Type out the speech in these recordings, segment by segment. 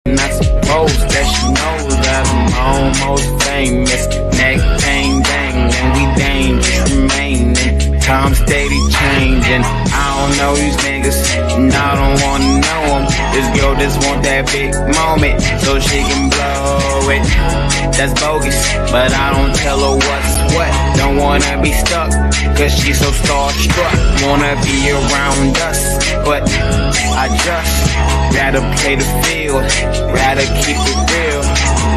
And I suppose that she knows that I'm almost famous. Neck bang bang, and we dangerous remaining. Time steady changing. I don't know these niggas, and I don't wanna know them. This girl just want that big moment, so she can blow it. That's bogus, but I don't tell her what's what. Don't wanna be stuck, cause she's so starstruck. Wanna be around us, but I just rather play the field, rather keep it real,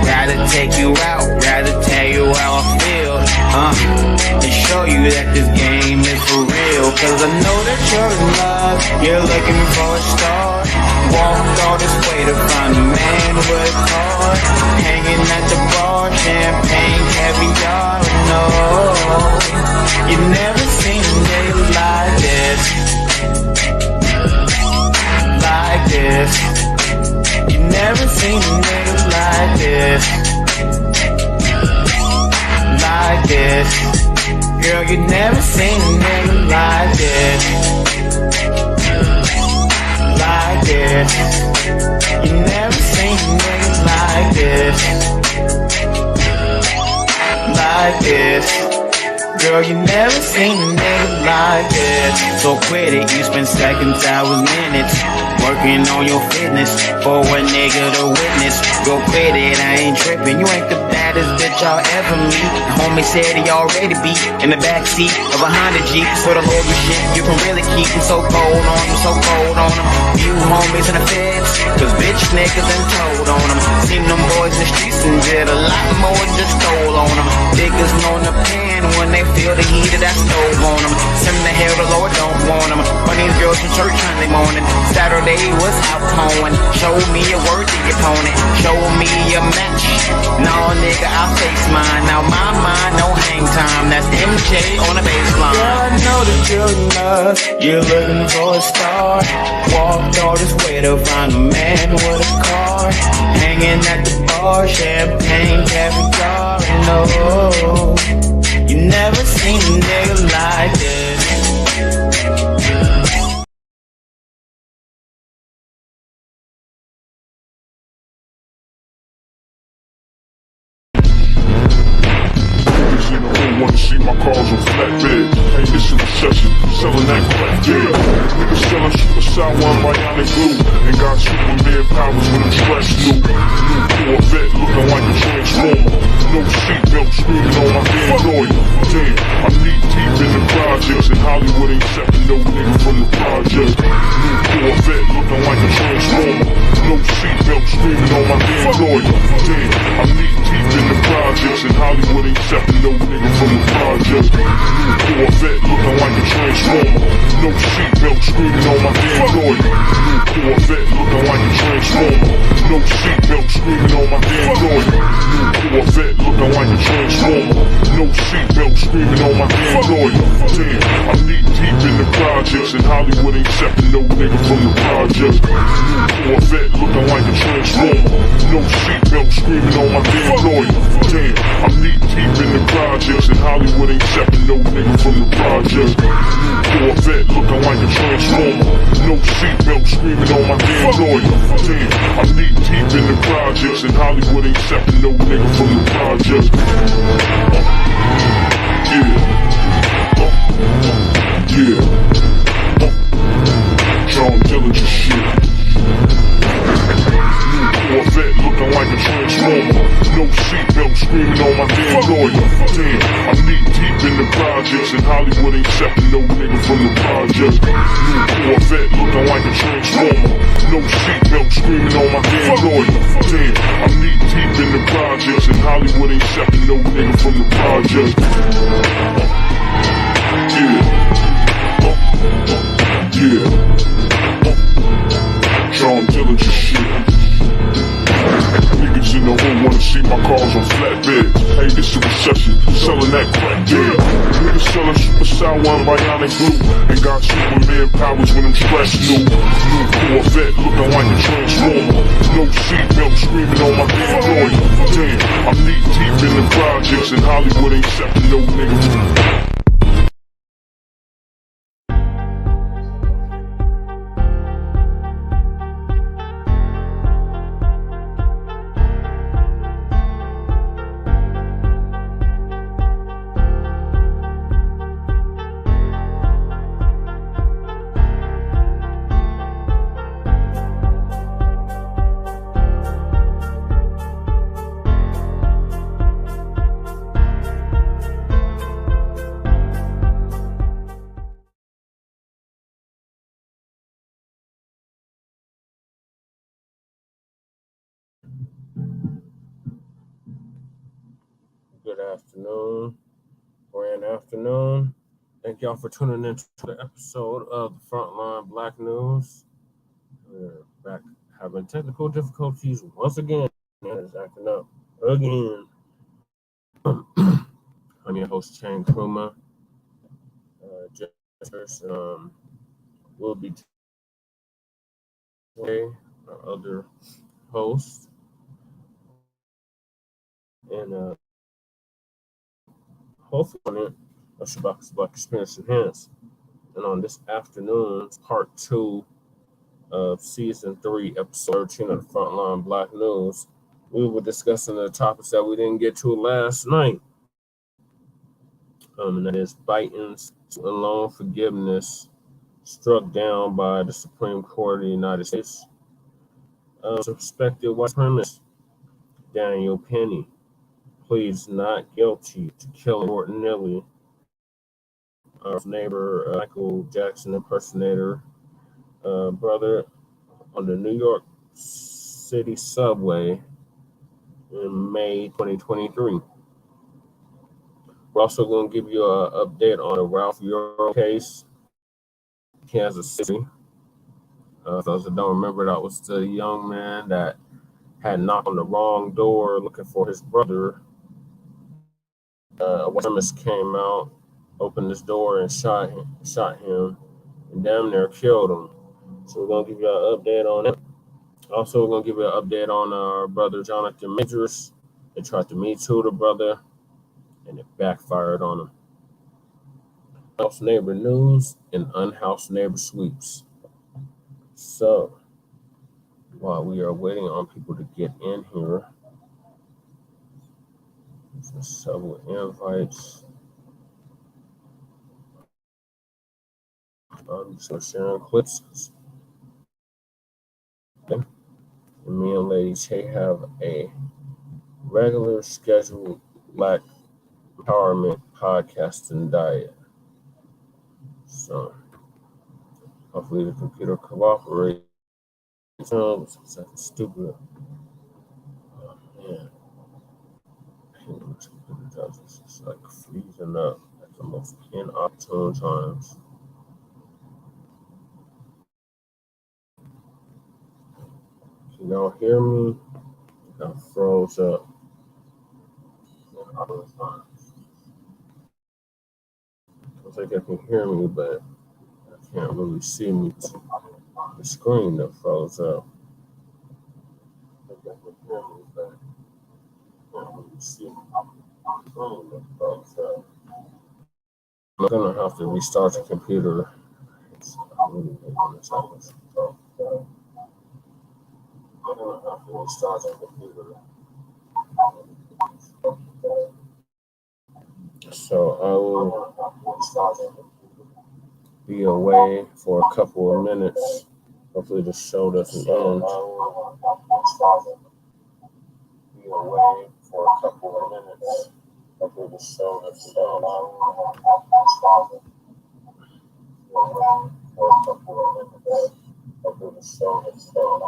rather take you out, rather tell you how I feel, and show you that this game is for real. Cause I know that you're in love, you're looking for a star. Walked all this way to find a man with a car, hanging at the bar, champagne, caviar. No, you never seen a nigga like this, like this. You never seen a nigga like this, like this. Girl, you never seen a nigga like this, like this. You never seen a nigga like this, like this. Girl, you never seen a nigga like this. So quit it, you spend seconds, hours, minutes working on your fitness for a nigga to witness. Go quit it, I ain't tripping. You ain't the baddest bitch I'll ever meet. The homie said he already beat in the backseat of a Honda Jeep. So the Lord shit you can really keep him so cold on him, so cold on him. You homies in the feds, cause bitch niggas done told on him. Seen them boys in the streets and did a lot more, just stole on them. Niggas know the pen when they feel the heat of that stove on them. Send the hell the Lord don't want them. When these girls from church Sunday morning, Saturday was out hoeing. Show me a worthy opponent, show me a match. No nigga, I face mine. Now my mind, no hang time. That's MJ on the baseline. Girl, I know that you're in love, you're looking for a star. Walked all this way to find a man with a car, hanging at the bar, champagne, caviar. No, you never seen a nigga like this. Wanna see my cars on flatbed. Hey, this is a recession, selling that crack, yeah. Niggas selling super sour and bionic glue, and got Superman powers when I'm stressed new. New Corvette looking like a transformer. No seatbelt screaming on my damn lawyer. Damn, I'm knee deep in the projects, and Hollywood ain't accepting no nigga from the project. New Corvette looking like a transformer. No seatbelt screaming on my damn lawyer. Damn, I'm knee deep in the projects, and Hollywood ain't accepting no nigga from the project. New Corvette looking like a transformer. No seatbelt screaming on my damn lawyer. New Corvette looking like a transformer. No seatbelt screaming on my damn lawyer. New Corvette looking like a transformer. No seatbelt screaming on my damn lawyer. Damn, I'm knee deep in the projects, and Hollywood ain't accepting no nigga from the project. New Corvette looking like a transformer. No seatbelt screaming on my damn lawyer. Damn, I'm knee deep in the projects, and Hollywood ain't accepting no nigga from the project. New Corvette looking like a transformer. No seatbelt screaming on my damn lawyer. Damn, I'm knee deep in the projects, and Hollywood ain't accepting no nigga from the project. Yeah. John Dillinger shit. Corvette looking like a transformer. No seatbelt screaming on my damn lawyer. Damn, I'm knee deep in the projects, and Hollywood ain't accepting no nigga from the project. New Corvette looking like a transformer. No seatbelt screaming on my damn lawyer. Damn, I'm knee deep in the projects, and Hollywood ain't accepting no nigga from the project. Yeah. John Dillinger shit. Niggas in the hood wanna see my cars on flatbeds. Hey, this is a recession, selling that crack, yeah. Niggas selling super sour and bionic glue, and got Superman powers when I'm stressed new. New Corvette looking like a transformer. No seatbelt screaming on my damn lawyer. Damn, I'm knee deep in the projects, and Hollywood ain't accepting no nigga. afternoon, grand afternoon. Thank y'all for tuning in to the episode of the Frontline Black News. We're back having technical difficulties once again. It's acting up again. I'm your host, Chang Kruma. Will be today, our other host, and hopefully on it, Shabak's Black Experience Enhanced. And on this afternoon's part 2 of season 3, episode 13 of the Frontline Black News, we were discussing the topics that we didn't get to last night. And that is Biden's loan forgiveness struck down by the Supreme Court of the United States. Suspected white supremacist Daniel Penny pleads not guilty to killing Neely, our neighbor Michael Jackson impersonator brother on the New York City subway in May 2023. We're also going to give you an update on the Ralph Yurl case, Kansas City. For those that don't remember, that was the young man that had knocked on the wrong door looking for his brother. A white supremacist came out, opened his door, and shot him, and damn near killed him. So we're going to give you an update on that. Also, we're going to give you an update on our brother Jonathan Majors. They tried to Me Too the brother, and it backfired on him. Unhoused neighbor news and unhoused neighbor sweeps. So, while we are waiting on people to get in here, there's several invites. I'm just sharing clips. Okay. And me and Lady Che have a regular scheduled Black empowerment podcasting diet. So hopefully the computer cooperates. It's like stupid. Oh man. It's like freezing up at the most inopportune times. Can y'all hear me? I froze up. Looks like I can hear me, but I can't really see me. The screen that froze up. I think I can hear me, but I can't really see me. The screen that froze up. I'm gonna have to restart the computer. It's really making this happen. I'm gonna have to restart the computer. So I will be away for a couple of minutes. Hopefully the show doesn't end. Be away for a couple of minutes. Hopefully the show doesn't end. For a couple of minutes. Hopefully the show doesn't end.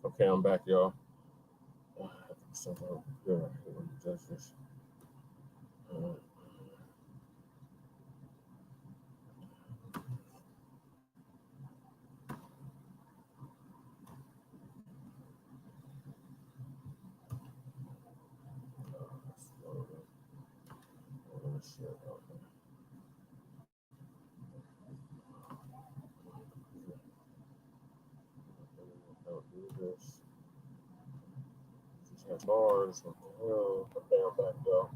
Okay, I'm back, y'all. So good. I hate when he does this. Don't do this. Just has bars. What the hell? Okay, I'm back, y'all.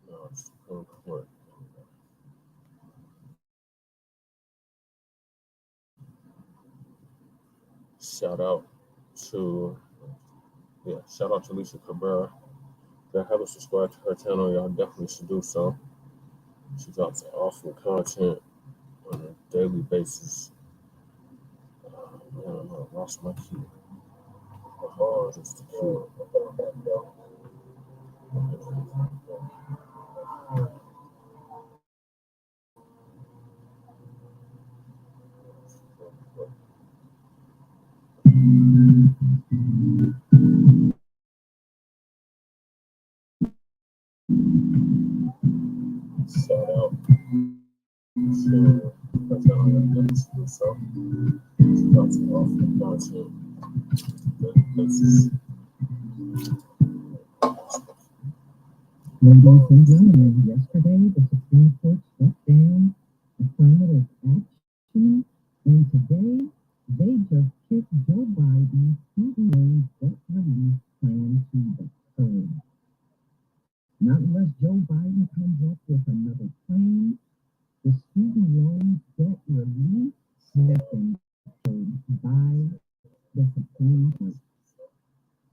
No, it's Supreme Court. Shout out to Lisa Cabrera. If you haven't subscribed to her channel, y'all definitely should do so. She drops awesome content on a daily basis. Man, I lost my key. Oh, it's the key. Shout out to her channel, y'all definitely should do so. She drops awesome content on a daily basis. Ladies and gentlemen, yesterday the Supreme Court struck down affirmative action, and today they just kicked Joe Biden's student loan debt relief plan to the curb. Not unless Joe Biden comes up with another plan, the student loan debt relief has been curbed by the Supreme Court.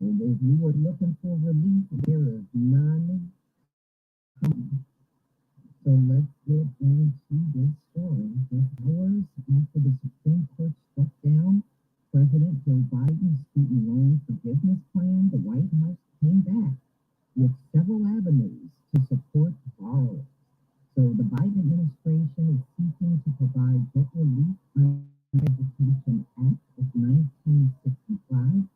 And if you were looking for relief, there is none coming. So let's get into this story. Just hours after the Supreme Court struck down President Joe Biden's student loan forgiveness plan, the White House came back with several avenues to support borrowers. So the Biden administration is seeking to provide debt relief under the Education Act of 1965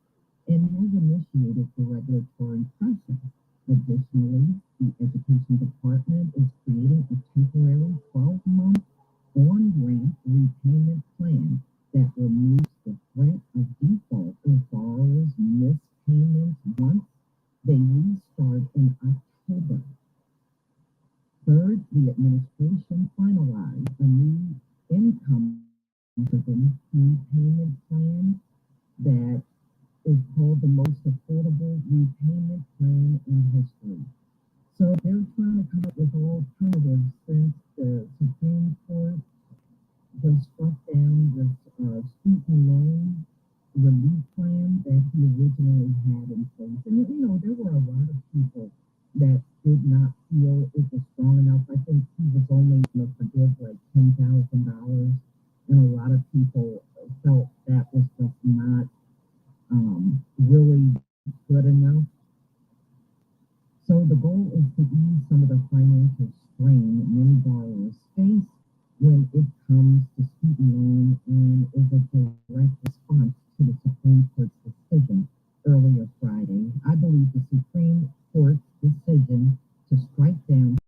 and has initiated the regulatory process. Additionally, the Education Department is creating a temporary 12-month on-ramp repayment plan that removes the threat of default if borrowers miss payments once they restart in October. Third, the administration finalized a new income-driven repayment plan that is called the most affordable repayment plan in history. So they're trying to come up with alternatives since the Supreme Court just struck down this student loan relief plan that he originally had in place. And, there were a lot of people that did not feel it was strong enough. I think he was only going to forgive like $10,000. And a lot of people felt that was just not really good enough. So the goal is to ease some of the financial strain many borrowers face when it comes to student loan and is a direct response to the Supreme Court's decision earlier Friday. I believe the Supreme Court's decision to strike down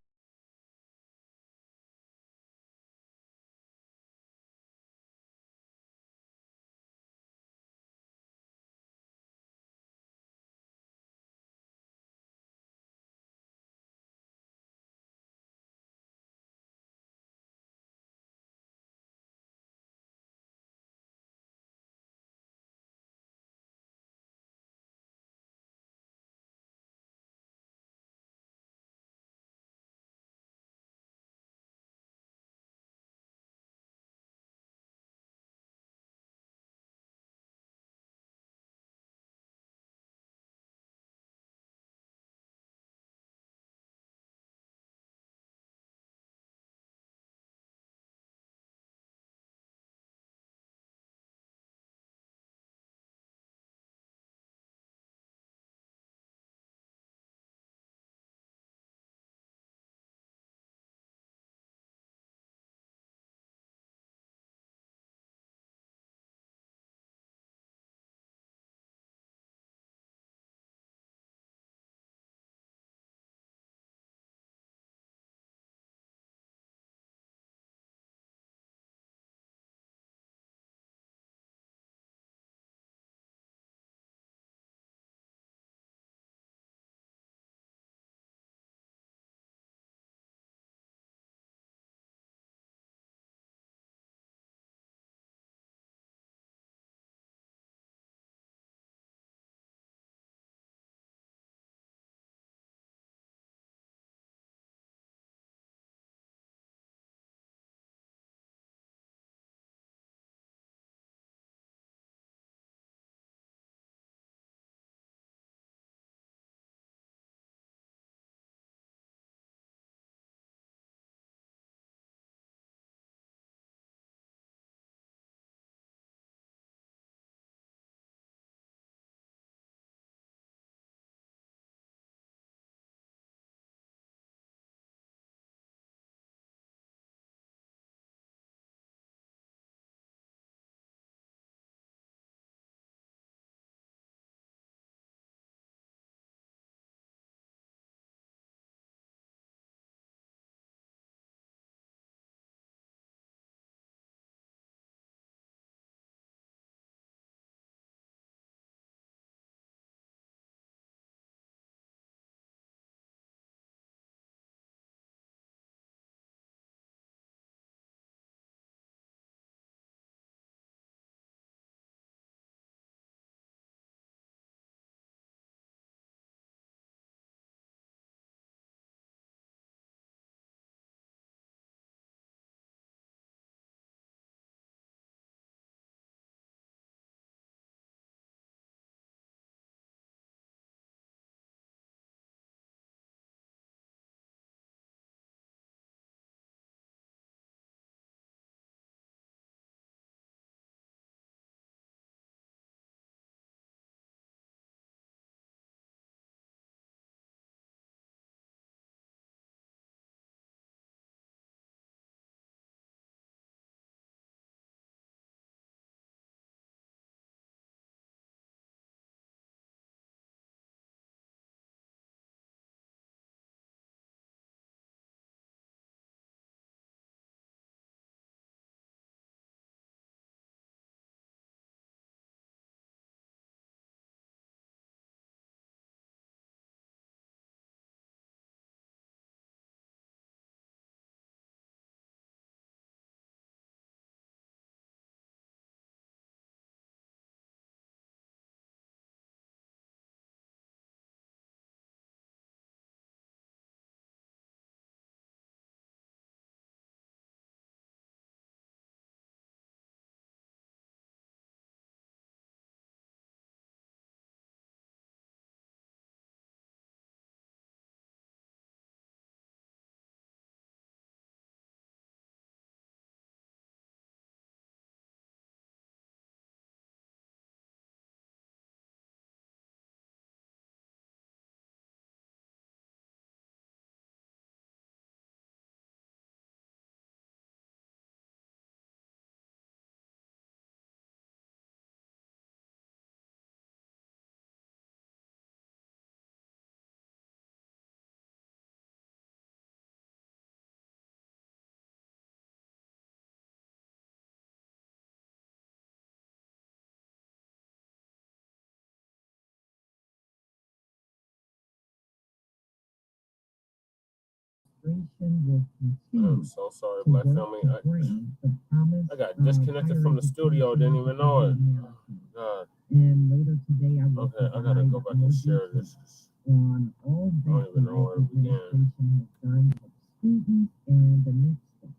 administration will continue I'm so sorry, to Black work family. to bring the promise I got of disconnected higher from the studio. education Didn't to even know every it. American. God. And later today, I will Okay, I gotta provide go back more and share details this. on all I don't that even my know where to begin. administration has done for students and the next steps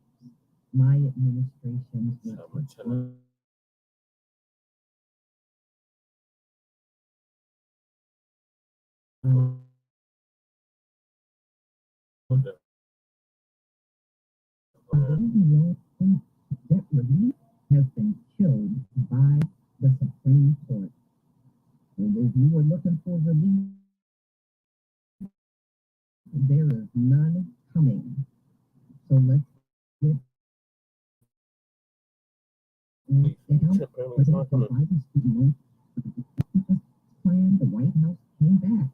my administration will Have my take. tenant. Debt relief has been killed by the Supreme Court. And if you were looking for relief, there is none coming. So let's get down. President Joe Biden's student loan plan, the White House came back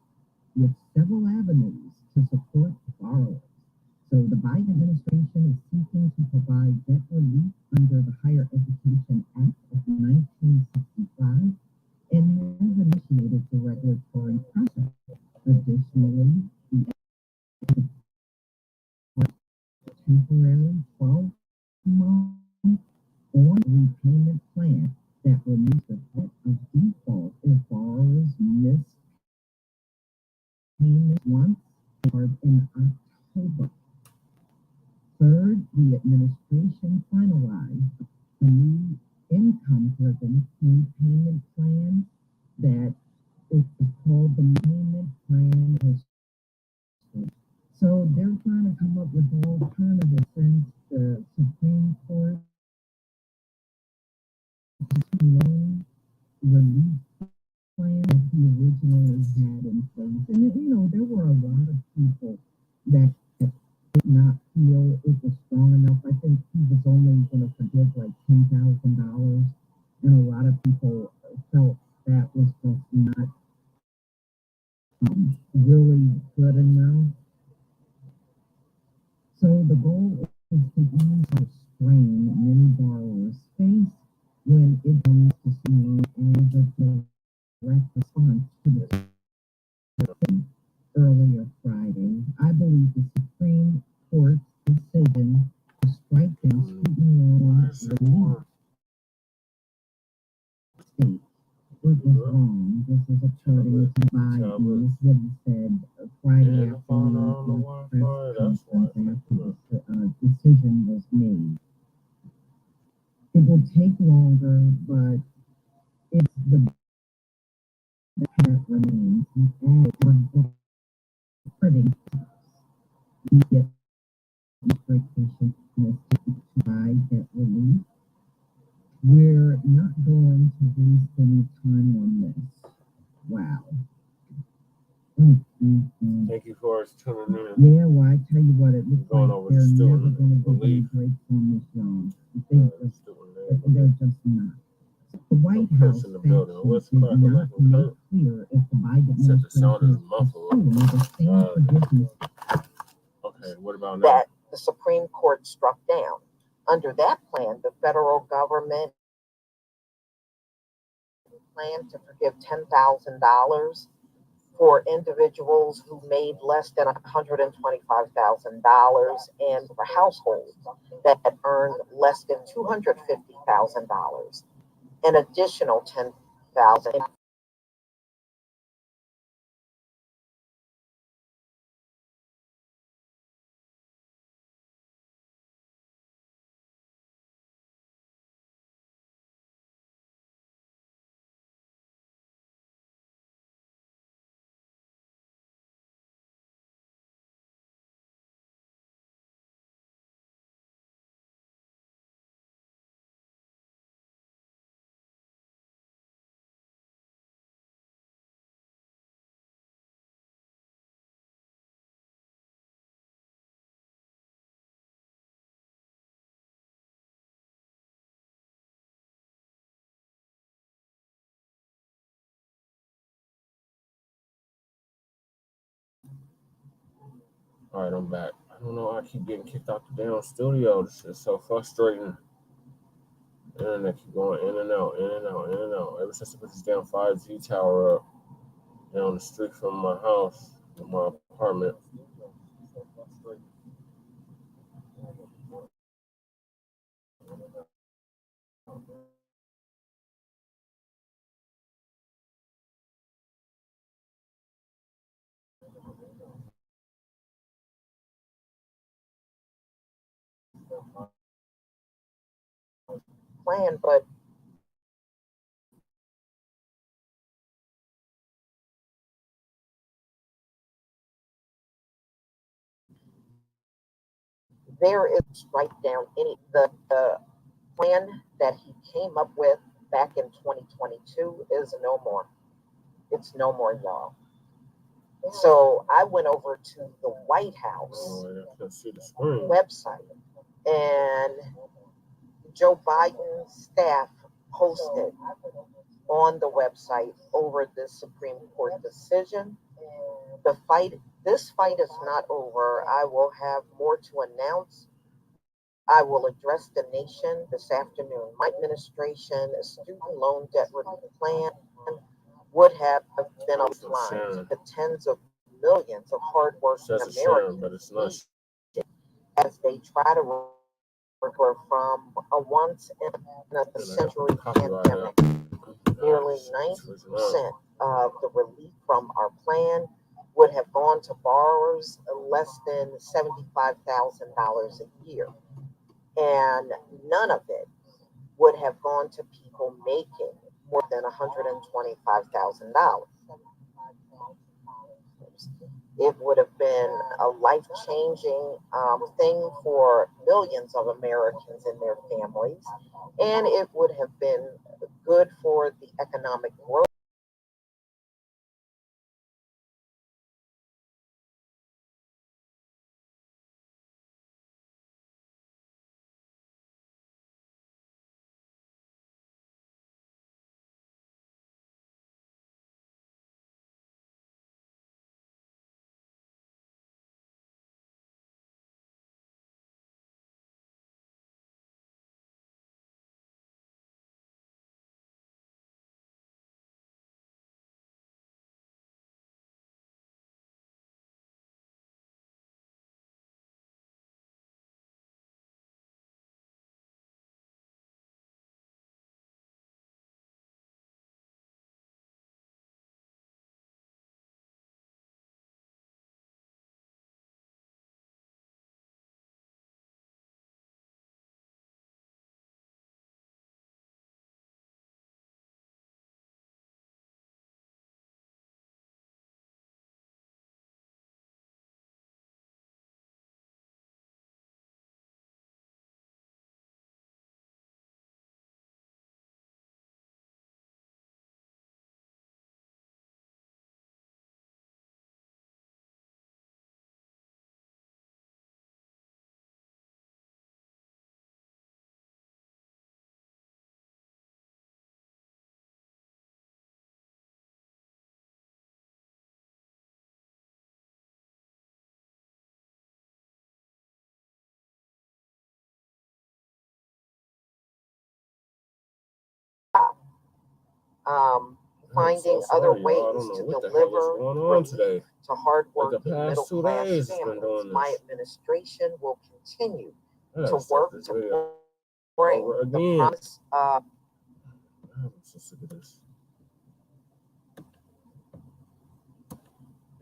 with several avenues to support borrowers. So the Biden administration is seeking to provide debt relief under the Higher Education Act of 1965 and has initiated the regulatory process. Additionally, the temporary 12-month on repayment plan that removes the threat of default if borrowers miss payment once or in October. Third, the administration finalized a new income-driven repayment plan that is called the Payment Plan History. So they're trying to come up with alternatives since the Supreme Court loan relief plan that he originally had in place. And, you know, there were a lot of people that did not feel it was strong enough. I think he was only going to forgive like $10,000. And a lot of people felt that was just not really good enough. So the goal is to ease the strain many borrowers face when it comes to seeing as a direct response to the earlier Friday. I believe the Supreme Court's decision to strike down student loan relief state it was wrong. This is according to Biden. This is what he said Friday afternoon at the press conference after the decision was made. It will take longer, but it's the that remains. And we're putting the administration to provide that relief. We're not going to waste any time on this. Wow. Thank you for tuning in. Yeah, well, I tell you what, it looks like they're never going to get any breaks on this, y'all. They're just not. The White House did not make clear if the Biden administration is pursuing the same forgiveness. Okay, what about now? That the Supreme Court struck down. Under that plan, the federal government planned to forgive $10,000 for individuals who made less than $125,000 and for households that earned less than $250,000. An additional $10,000 All right, I'm back. I don't know. I keep getting kicked out the damn studio. This is so frustrating. Internet keep going in and out, in and out, in and out. Ever since I put this damn 5G tower up down the street from my house, in my apartment. So frustrating. plan, but there is write down the plan that he came up with back in 2022 is no more. It's no more, y'all. So I went over to the White House website, and Joe Biden's staff posted on the website over the Supreme Court decision. This fight is not over. I will have more to announce. I will address the nation this afternoon. My administration, a student loan debt relief plan, would have been applied to tens of millions of hardworking Americans as they try to recover from a once in a century pandemic. Nearly 90% of the relief from our plan would have gone to borrowers less than $75,000 a year, and none of it would have gone to people making more than $125,000. It would have been a life-changing thing for millions of Americans and their families, and it would have been good for the economic growth. Finding other ways to deliver relief to hardworking middle-class families. My administration will continue to work to bring the promise of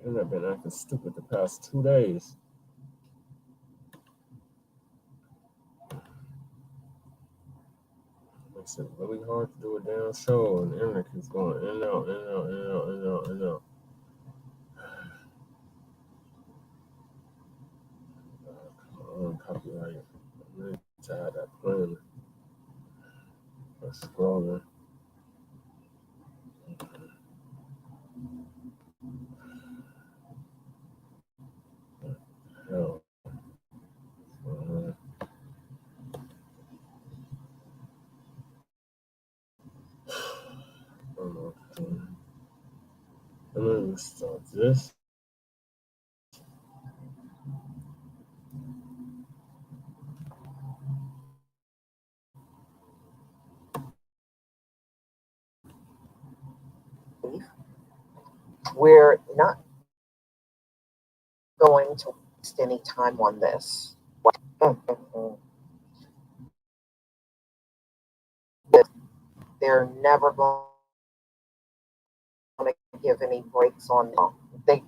And I've been acting stupid the past 2 days. Makes it really hard to do a damn show, and the internet keeps going in and out, in and out, in and out, in and out, in and out. Come on, copyright. I'm ready to have that plan. I'm scrolling. Hell. I don't know what to do. I'm gonna start this. we're not going to waste any time on this. They're never going to give any breaks on them. They're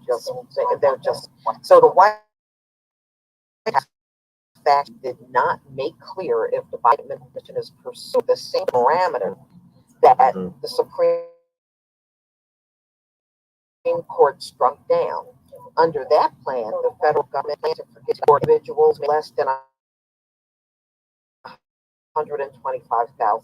just so the White House fact did not make clear if the Biden administration is pursuing the same parameter that the Supreme Court struck down. Under that plan, the federal government plans to forgive individuals less than $125,000.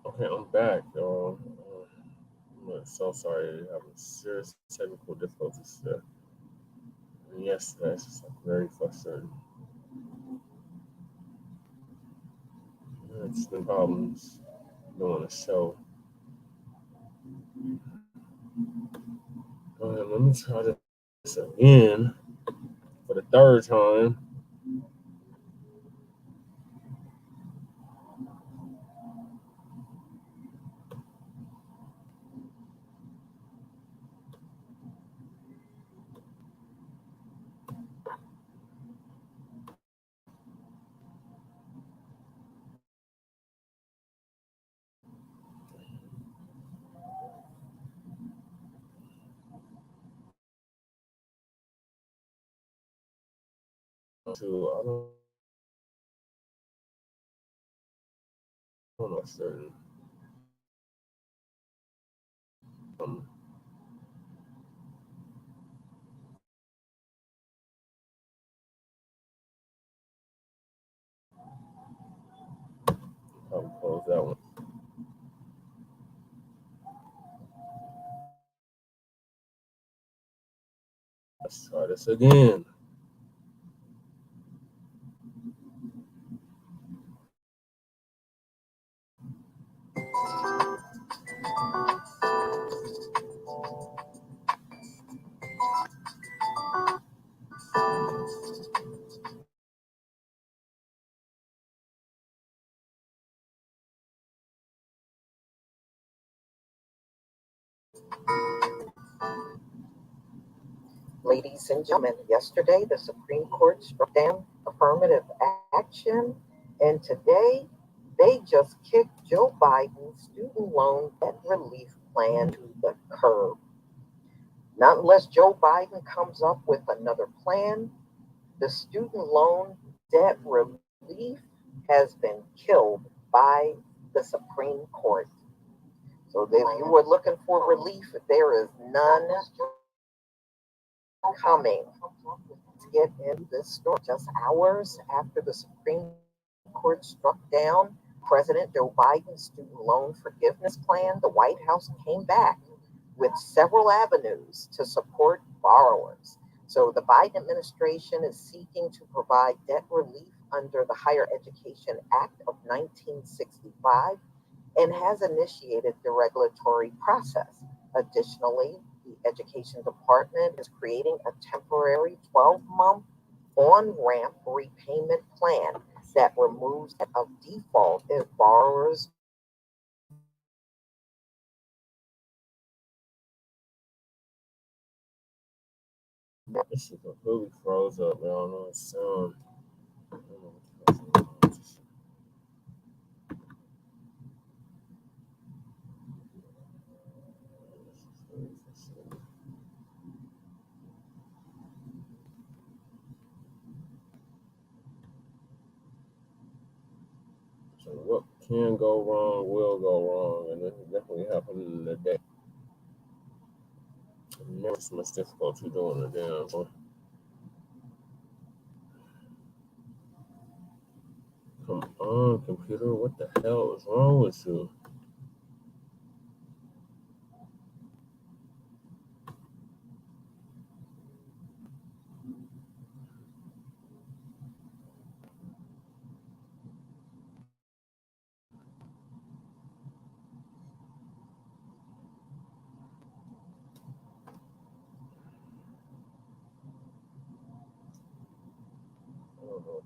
Okay, I'm back, y'all. I'm so sorry to have serious technical difficulties today. And yesterday, it's just like very frustrating. It's been problems doing a show. Go ahead, let me try this again for the third time. don't know certain. I'll close that one. Let's try this again. Ladies and gentlemen, yesterday the Supreme Court struck down affirmative action, and today they just kicked Joe Biden's student loan debt relief plan to the curb. Not unless Joe Biden comes up with another plan, the student loan debt relief has been killed by the Supreme Court. So if you were looking for relief, there is none coming. Let's get into this story. Just hours after the Supreme Court struck down President Joe Biden's student loan forgiveness plan, the White House came back with several avenues to support borrowers. So the Biden administration is seeking to provide debt relief under the Higher Education Act of 1965 and has initiated the regulatory process. Additionally, the Education Department is creating a temporary 12-month on-ramp repayment plan that removes of default if borrowers This shit completely froze up. I don't know. It's So what can go wrong will go wrong, and it definitely happened today. Never so much difficulty doing the damn thing. Come on, computer, what the hell is wrong with you? I don't know.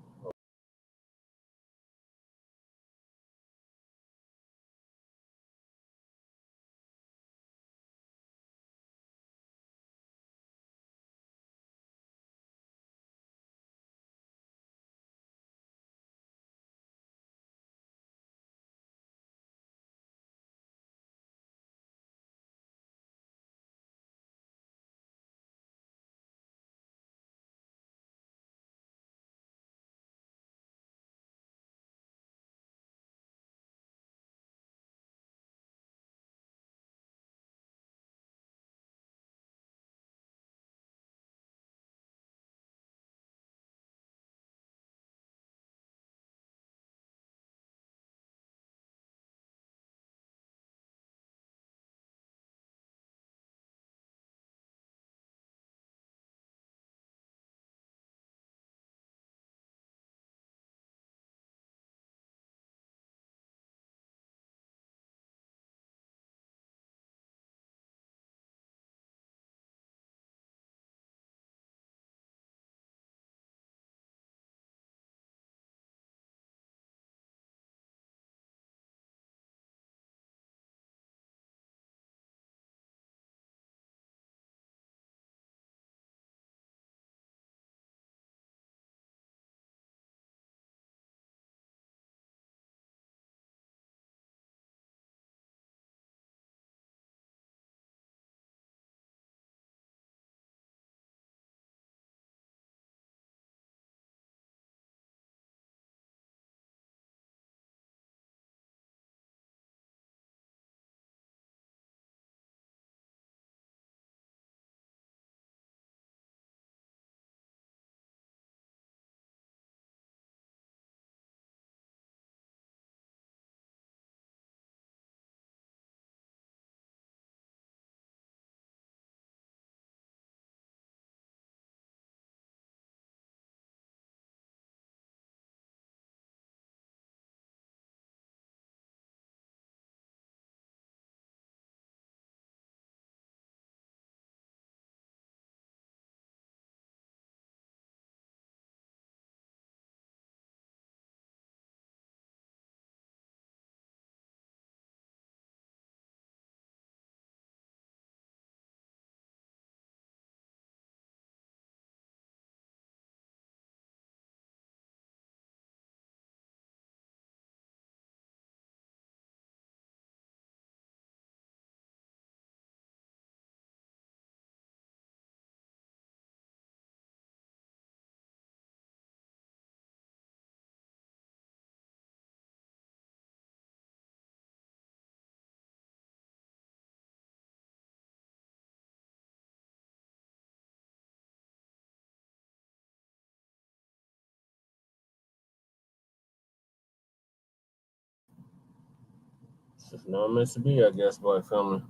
It's just not meant to be, I guess, Black family.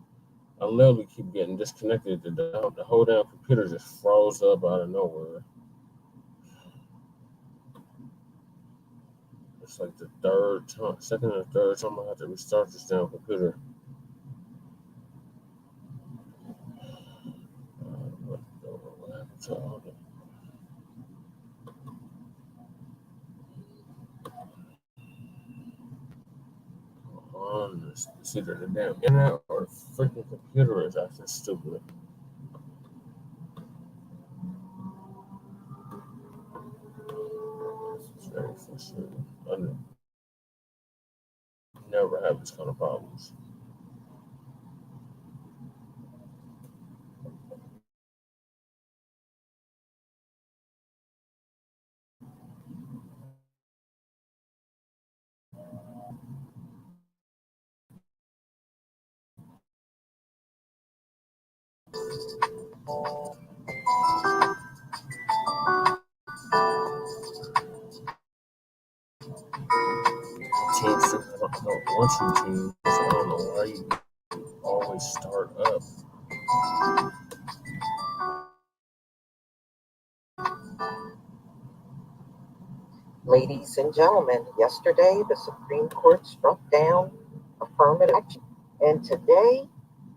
I literally keep getting disconnected. The whole damn computer just froze up out of nowhere. It's like the second or third time I have to restart this damn computer. What happened to all the on? It's either the damn internet or the freaking computer is acting stupid. It's very frustrating. I never have this kind of problems. Teams, I don't want you teams. I don't know why you always start up. Ladies and gentlemen, yesterday the Supreme Court struck down affirmative action, and today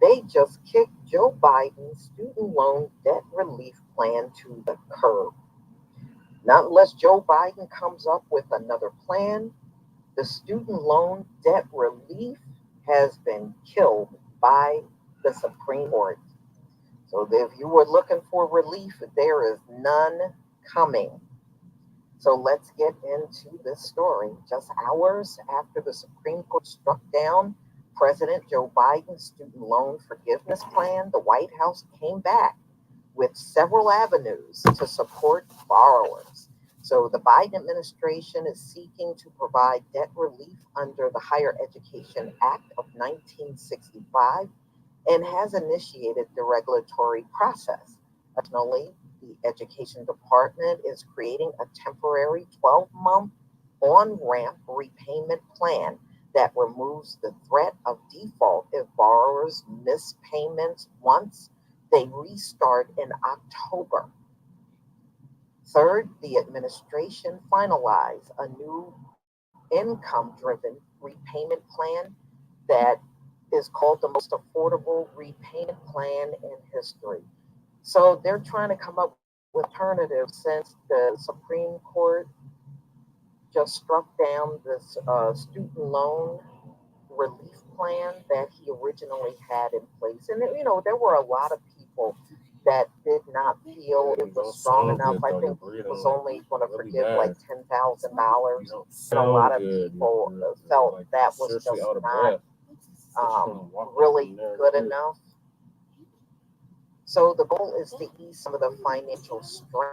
they just kicked Joe Biden's student loan debt relief plan to the curb. Not unless Joe Biden comes up with another plan, the student loan debt relief has been killed by the Supreme Court. So if you were looking for relief, there is none coming. So let's get into this story. Just hours after the Supreme Court struck down President Joe Biden's student loan forgiveness plan, the White House came back with several avenues to support borrowers. So the Biden administration is seeking to provide debt relief under the Higher Education Act of 1965 and has initiated the regulatory process. Additionally, the Education Department is creating a temporary 12-month on-ramp repayment plan that removes the threat of default if borrowers miss payments once they restart in October. Third, the administration finalized a new income-driven repayment plan that is called the most affordable repayment plan in history. So they're trying to come up with alternatives since the Supreme Court just struck down this student loan relief plan that he originally had in place. And, there were a lot of people that did not feel it was strong enough. I think it was only going to forgive like $10,000. And a lot of people felt that was just not really good enough. So the goal is to ease some of the financial strain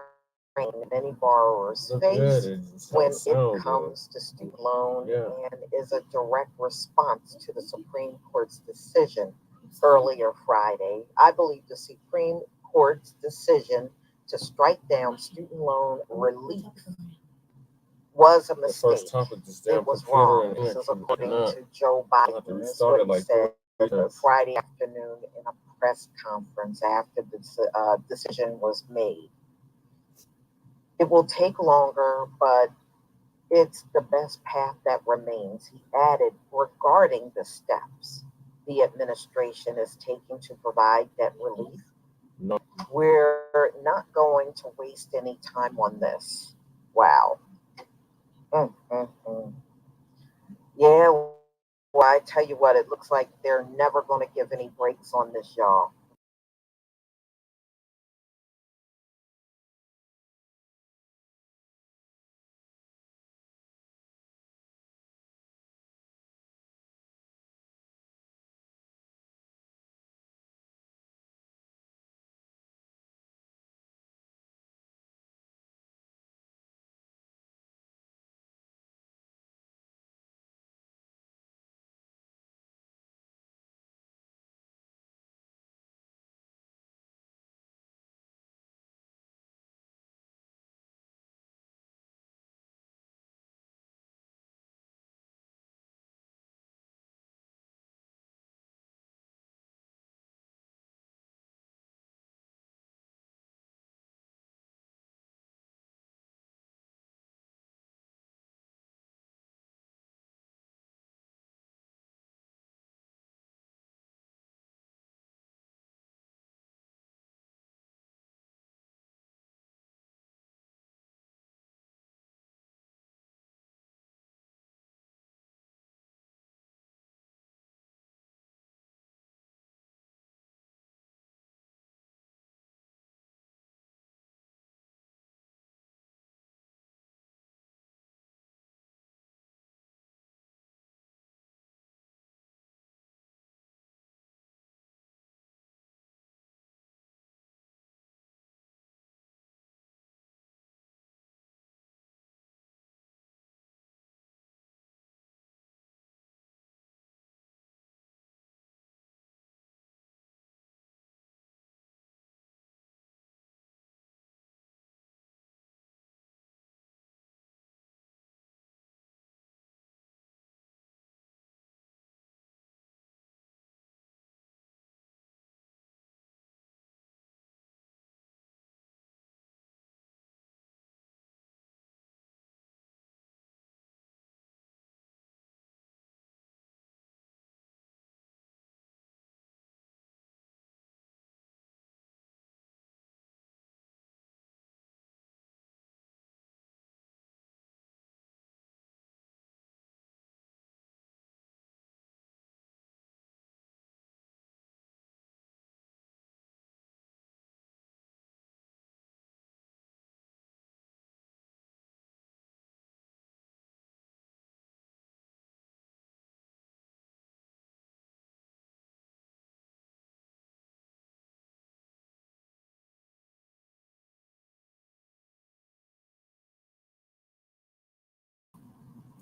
many borrowers face when it comes to student loan and is a direct response to the Supreme Court's decision earlier Friday. I believe the Supreme Court's decision to strike down student loan relief was a mistake. It was wrong. This is according to Joe Biden. This is what he said Friday afternoon in a press conference after the decision was made. It will take longer, but it's the best path that remains. He added, regarding the steps the administration is taking to provide debt relief, we're not going to waste any time on this. Wow. Yeah, well, I tell you what, it looks like they're never going to give any breaks on this, y'all.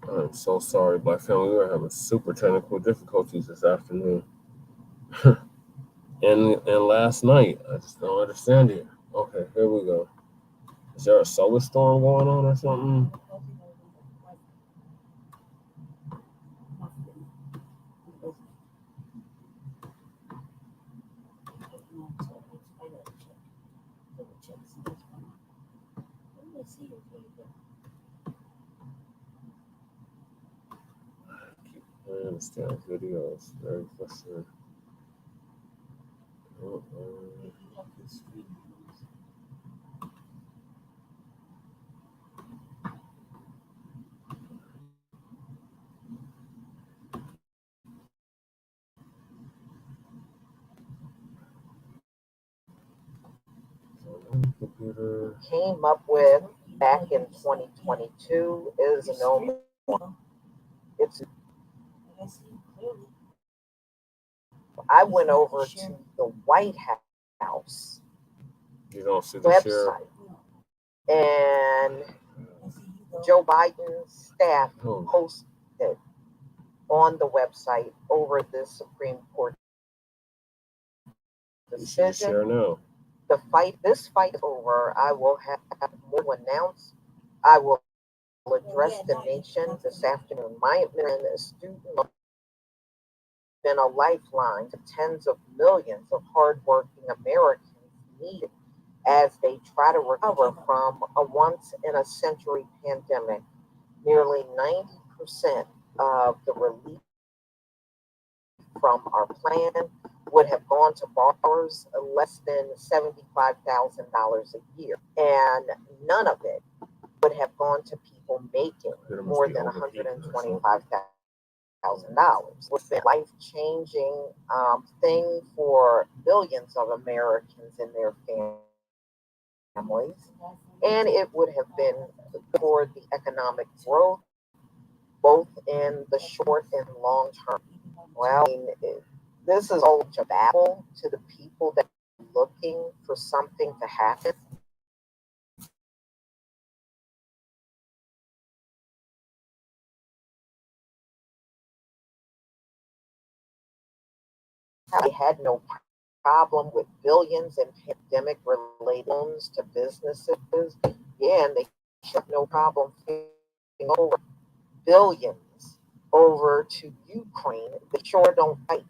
I'm so sorry, Black family. We are having super technical difficulties this afternoon. and last night, I just don't understand it. Okay, here we go. Is there a solar storm going on or something? I understand videos. Very frustrating. Computer. Came up with back in 2022 is no more. It's I went over to the White House You don't see the share. website, and Joe Biden's staff posted on the website over this Supreme Court You see the share decision. now. This fight is over. I will have more to announce. I will address the nation this afternoon. My admission as student loan has been a lifeline to tens of millions of hardworking Americans needed as they try to recover from a once-in-a-century pandemic. Nearly 90% of the relief from our plan would have gone to borrowers less than $75,000 a year, and none of it would have gone to people making more than $125,000. It's been a life-changing thing for billions of Americans and their families, and it would have been for the economic growth, both in the short and long term. Well, this is all a battle to the people that are looking for something to happen. They had no problem with billions in pandemic related loans to businesses. Yeah, and they have no problem giving over billions over to Ukraine. They sure don't fight.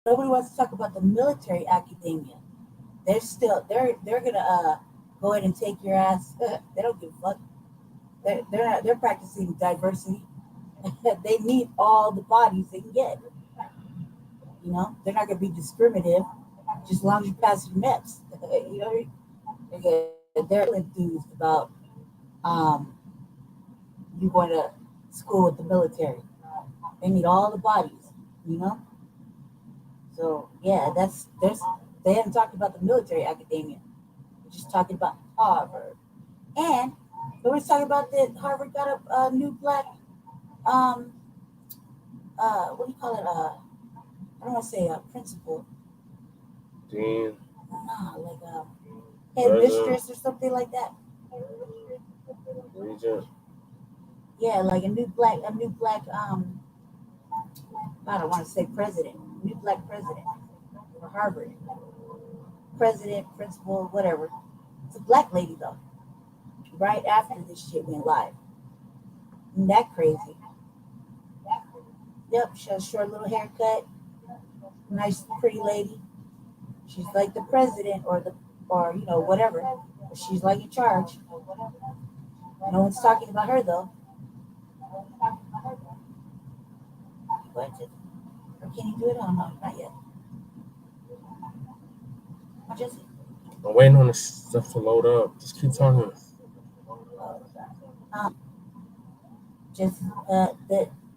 nobody wants to talk about the military academia. They're gonna go ahead and take your ass. They don't give a fuck. They're practicing diversity. They need all the bodies they can get. They're not gonna be discriminative just as long as you pass your MEPS. They're enthused about um, you going to school with the military. They need all the bodies. You know. So yeah, they haven't talked about the military academia. We're just talking about Harvard, and we were talking about that Harvard got a new black um what do you call it, I don't want to say a principal, Dean, no, like headmistress or something like that. Regent. Yeah, like a new black I don't want to say president, new black president for Harvard, president, principal, whatever. It's a black lady though. Right after this shit went live, isn't that crazy? Yep, she has a short little haircut, nice pretty lady. She's like the president or whatever. But she's like in charge. No one's talking about her though. What? Or can you do it? Oh no, not yet. I just I'm waiting on this stuff to load up. Just keep talking. um just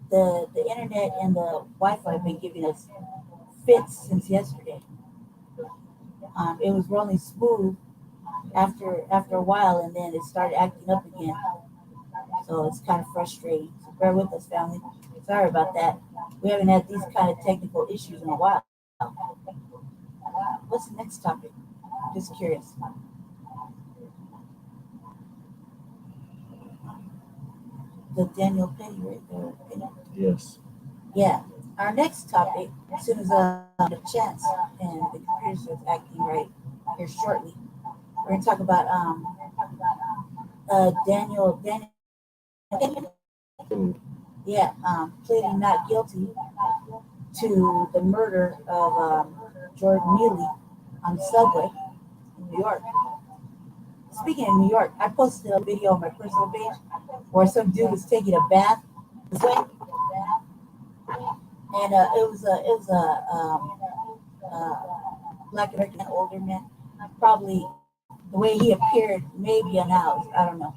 the internet and the Wi-Fi have been giving us fits since yesterday. It was rolling smooth after a while, and then it started acting up again. So it's kind of frustrating. So bear with us, family. Sorry about that. We haven't had these kind of technical issues in a while. What's the next topic? Just curious. The Daniel Penny right there. Yes. Yeah. Our next topic, as soon as the chance and the computer starts acting right here shortly, we're gonna talk about Daniel yeah, pleading not guilty to the murder of Jordan Neely on the subway in New York. Speaking of New York, I posted a video on my personal page where some dude was taking a bath this way, and black American older man, probably the way he appeared, maybe unhoused, I don't know,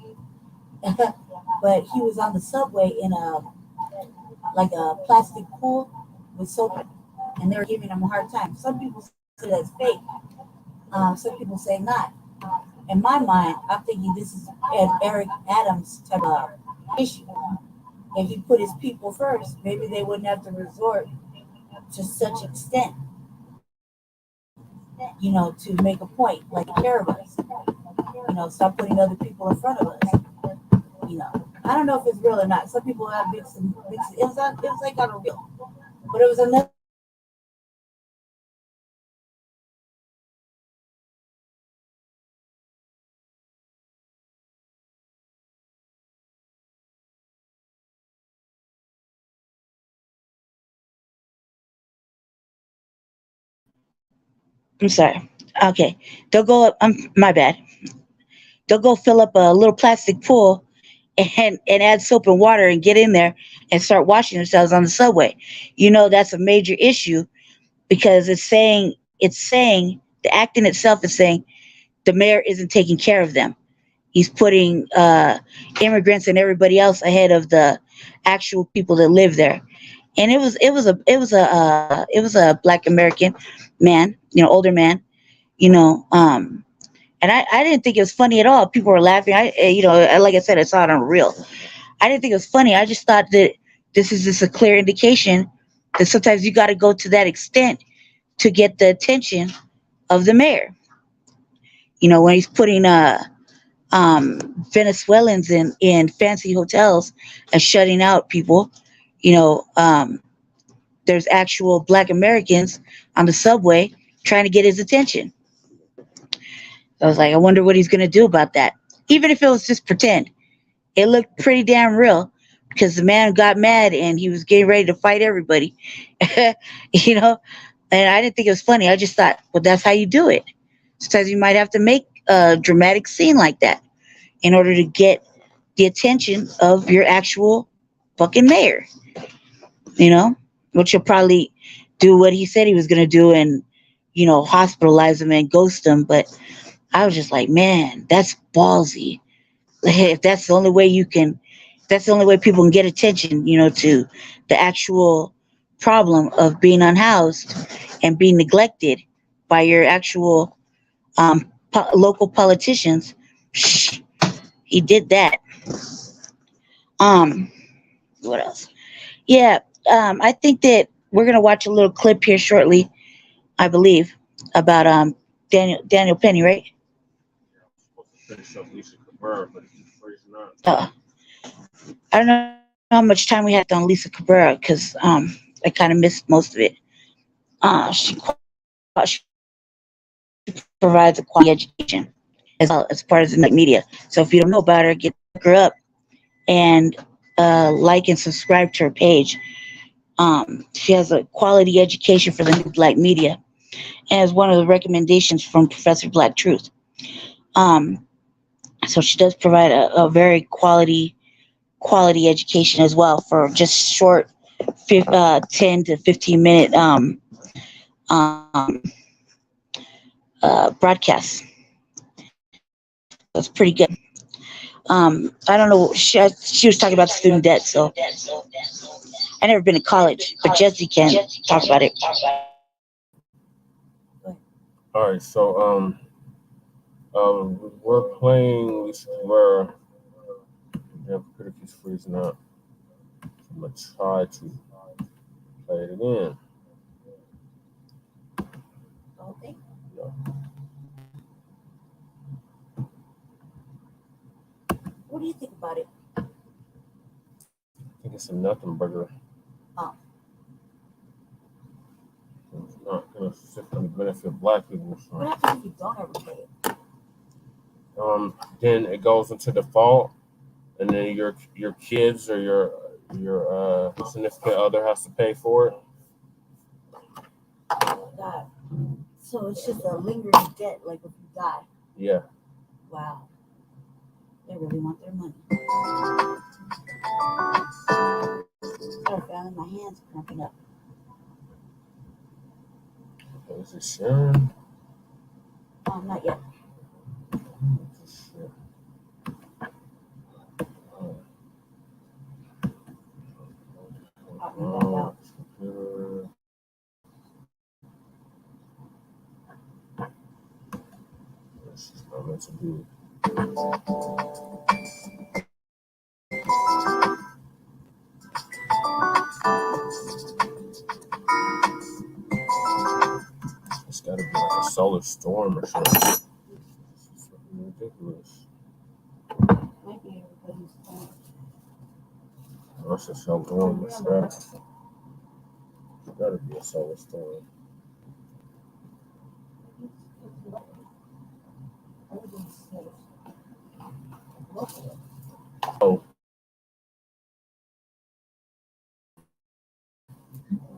but he was on the subway in a plastic pool with soap, and they were giving him a hard time. Some people say that's fake. Some people say not. In my mind, I'm thinking this is an Eric Adams type of issue. If he put his people first, maybe they wouldn't have to resort to such extent, to make a point, like care of us. Stop putting other people in front of us. I don't know if it's real or not. Some people have mixed. It was like on a real, but it was another. I'm sorry. Okay, they'll go up. My bad. They'll go fill up a little plastic pool and add soap and water and get in there and start washing themselves on the subway. That's a major issue because it's saying the act in itself is saying the mayor isn't taking care of them. He's putting immigrants and everybody else ahead of the actual people that live there. And it was a black American man, older man, you know, um, and I didn't think it was funny at all. People were laughing. Like I said, I saw it on reel. I didn't think it was funny. I just thought that this is just a clear indication that sometimes you got to go to that extent to get the attention of the mayor. When he's putting Venezuelans in fancy hotels and shutting out people, you know, um, there's actual black Americans on the subway trying to get his attention. I was like, I wonder what he's going to do about that. Even if it was just pretend, it looked pretty damn real because the man got mad and he was getting ready to fight everybody. you know, And I didn't think it was funny. I just thought, well, that's how you do it. Sometimes you might have to make a dramatic scene like that in order to get the attention of your actual fucking mayor, you know, which will probably do what he said he was going to do and, hospitalize him and ghost him. But I was just like, man, that's ballsy. If that's the only way that's the only way people can get attention, to the actual problem of being unhoused and being neglected by your actual local politicians. He did that. Um, what else? Yeah, I think that we're gonna watch a little clip here shortly, I believe, about Daniel Penny, right? Finish up Lisa Cabrera, but it's freezing out. I don't know how much time we had on Lisa Cabrera because I kind of missed most of it. She provides a quality education as well as part of the media. So if you don't know about her, get her up and like and subscribe to her page. She has a quality education for the new Black media, and is one of the recommendations from Professor Black Truth. So she does provide a very quality education as well for just short 10 to 15 minute broadcasts. That's pretty good. I don't know. She was talking about student debt, so I never been to college, but Jesse can talk about it. All right, so we're playing Lisa Cabrera. Yeah, computer keeps freezing up. I'm gonna try to play it again. Okay. Yeah. What do you think about it? I think it's a nothing burger. Oh. It's not gonna significantly benefit Black people. So. What happens if you don't ever play it? Then it goes into default, and then your kids or your significant other has to pay for it. Oh, God. So it's just a lingering debt, like if you die. Yeah. Wow. They really want their money. Sorry, family, my hands are cramping up. Is it sharing? Not yet. I'll be back out. This is not meant to be. It's got to be like a solar storm or something. This is fucking ridiculous. Might be everybody's phone. That's a solar storm. It's got to be a solar storm. Oh.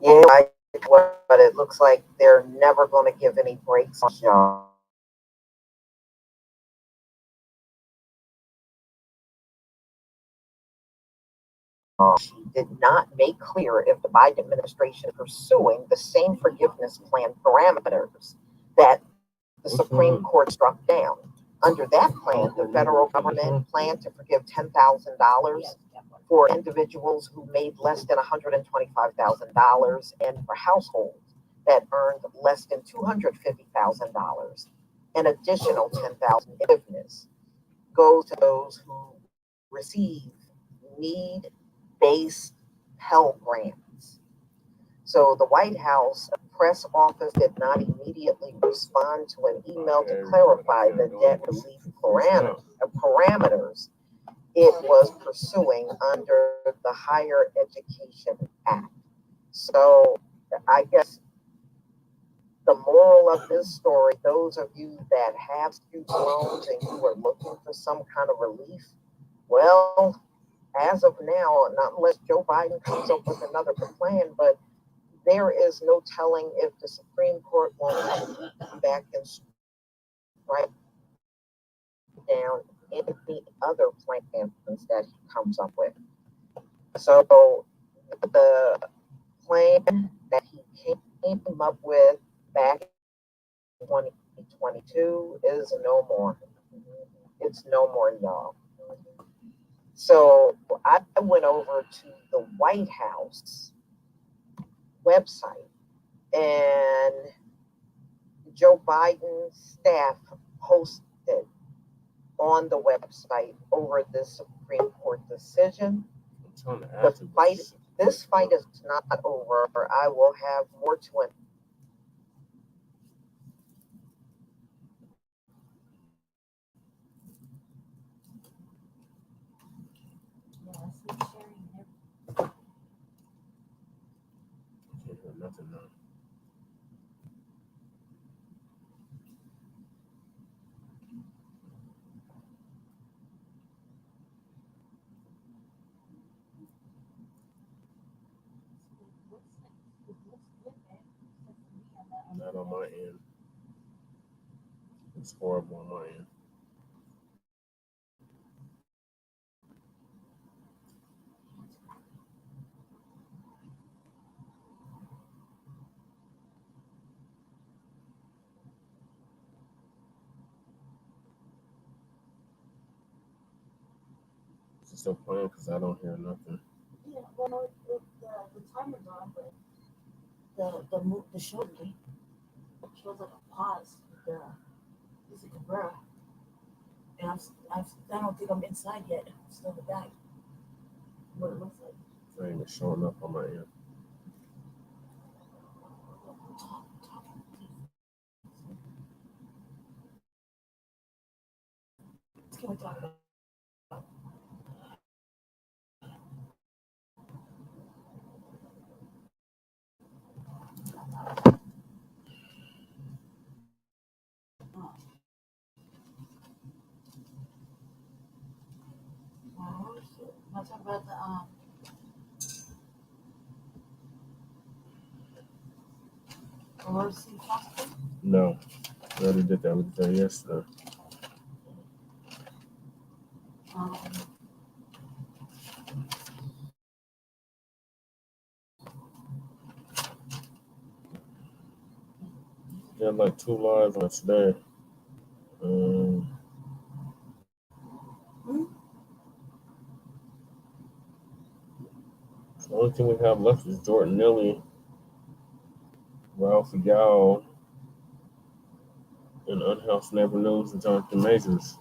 Yeah, but it looks like they're never going to give any breaks on y'all. She did not make clear if the Biden administration is pursuing the same forgiveness plan parameters that the Supreme Court struck down. Under that plan, the federal government planned to forgive $10,000 for individuals who made less than $125,000 and for households that earned less than $250,000. An additional $10,000 forgiveness goes to those who receive need-based Pell Grants. So the White House press office did not immediately respond to an email to clarify the debt relief parameters it was pursuing under the Higher Education Act. So I guess the moral of this story, those of you that have student loans and you are looking for some kind of relief, well, as of now, not unless Joe Biden comes up with another plan, but there is no telling if the Supreme Court won't come back and strike down any other plans that he comes up with. So the plan that he came up with back in 2022 is no more. It's no more, y'all. So I went over to the White House website, and Joe Biden's staff posted on the website over this Supreme Court decision. This fight is not over. I will have more to it. Nothing now. Not on my end. It's horrible on my end. Is it still playing? Because I don't hear nothing. Yeah, well, the timer's on, but the show shows like a pause with the music and bruh. And I don't think I'm inside yet. I'm still in the back. What it looks like. It's not even showing up on my end. What can we talk about? Want to talk about the emergency hospital? No, I already did that. We did that yesterday. They had like 2 lives on today. The only thing we have left is Jordan Neely, Ralph Yurl, and Unhoused Neighbor News and Jonathan Majors.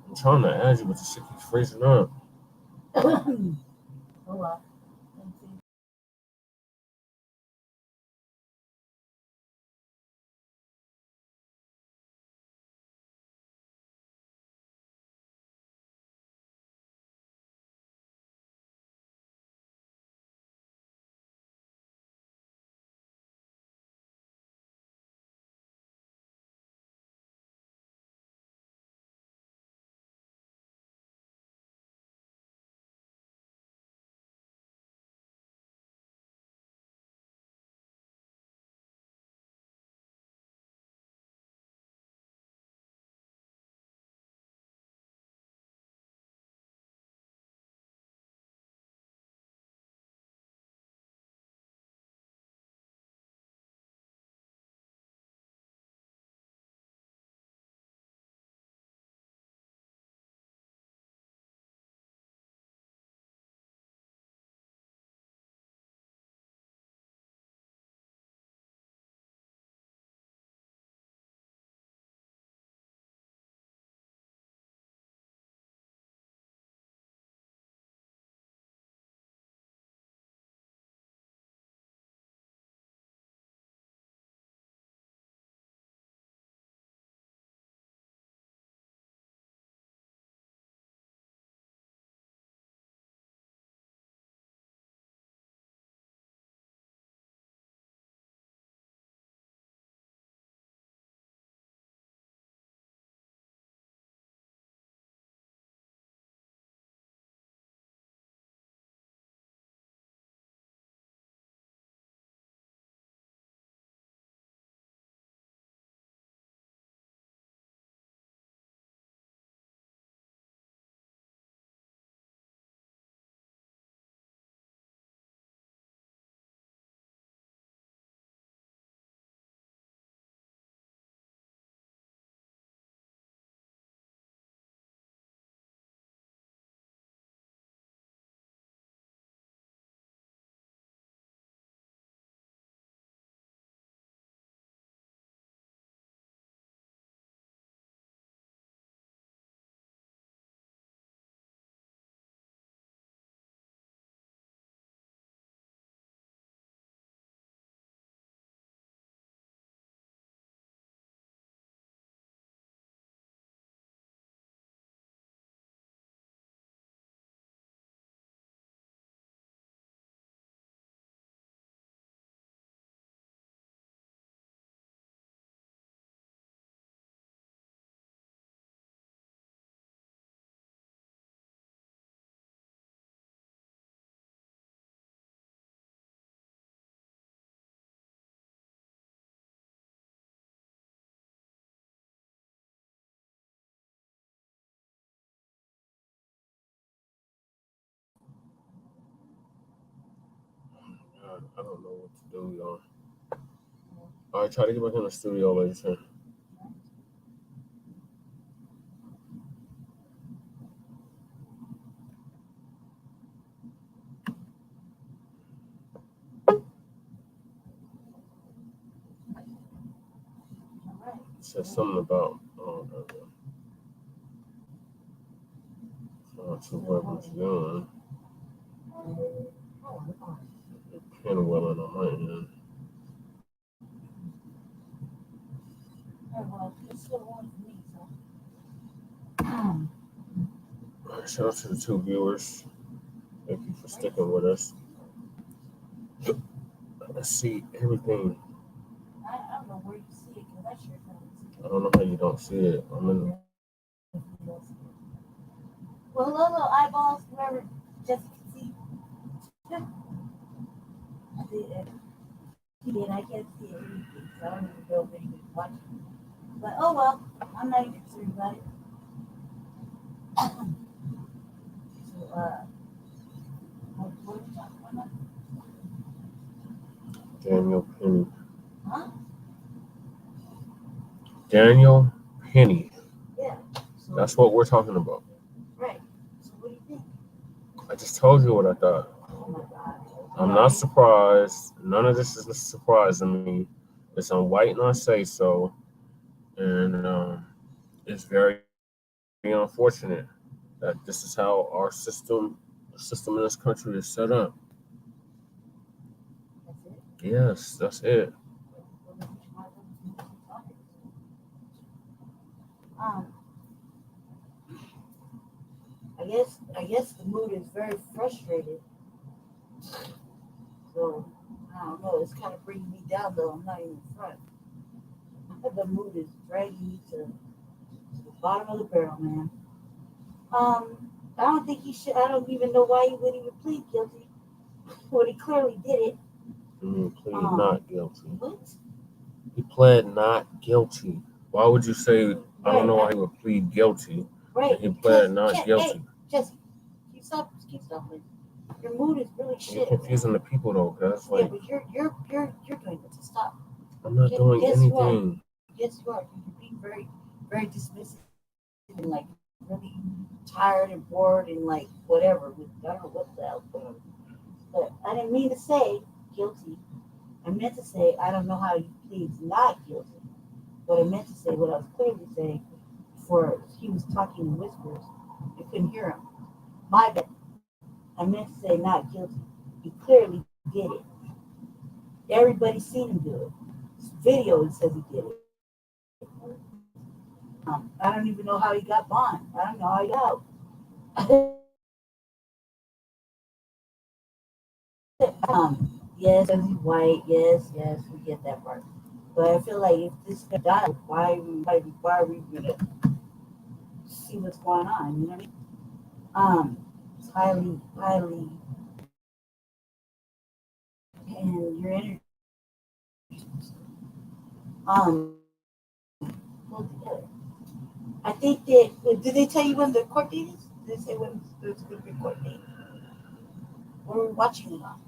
I'm trying to add you, but the shit keeps freezing up. Oh, wow. I don't know what to do, y'all. All right, try to get back in the studio later. It said something about to whoever's doing pinwheeling on my end. All right, shout out to the 2 viewers. Thank you for sticking with us. Let's see everything. I don't know where you see it because I sure don't see it. I don't know how you don't see it. I'm in. Well, hello, little eyeballs, whoever just can see. I did. He did. I can't see it, so I don't even know if anybody's watching. But oh well, I'm not even concerned about it. So, what are we talking about? Daniel Penny. Huh? Daniel Penny. Yeah. So, That's what we're talking about. right. So what do you think? I just told you what I thought. Oh my God. I'm not surprised. None of this is surprising me. It's on white and I say so. And it's very unfortunate that this is how our system, the system in this country is set up. That's it? Yes, that's it. I guess the mood is very frustrated. So I don't know. It's kind of bringing me down though. I'm not even in front. The mood is dragging me to the bottom of the barrel, man. I don't think he should. I don't even know why he would even plead guilty. Well, he clearly did it. He pleaded not guilty. What? He pled not guilty. Why would you say, I don't know why he would plead guilty? Right. He pled not guilty. Hey, Jesse, keep stopping. Your mood is really shit. You're confusing the people though, guys. Yeah, but you're doing it. So stop. I'm not doing anything. Yes, you are. You're being very, very dismissive and like really tired and bored and like whatever. I don't know what the hell's going on. But I didn't mean to say guilty. I meant to say I don't know how he pleads not guilty. What I meant to say, what I was clearly saying, before he was talking in whispers, I couldn't hear him. My bad. I meant to say not guilty. He clearly did it. Everybody's seen him do it. This video, it says he did it. I don't even know how he got bond. I don't know how he got out. Yes, he's white. Yes, we get that part. But I feel like if this guy died, why are we gonna see what's going on? You know what I mean? It's highly, and your energy. Pulled together. I think that. Did they tell you when the court date is? Did they say when there's going to be a court date? What are we watching it on?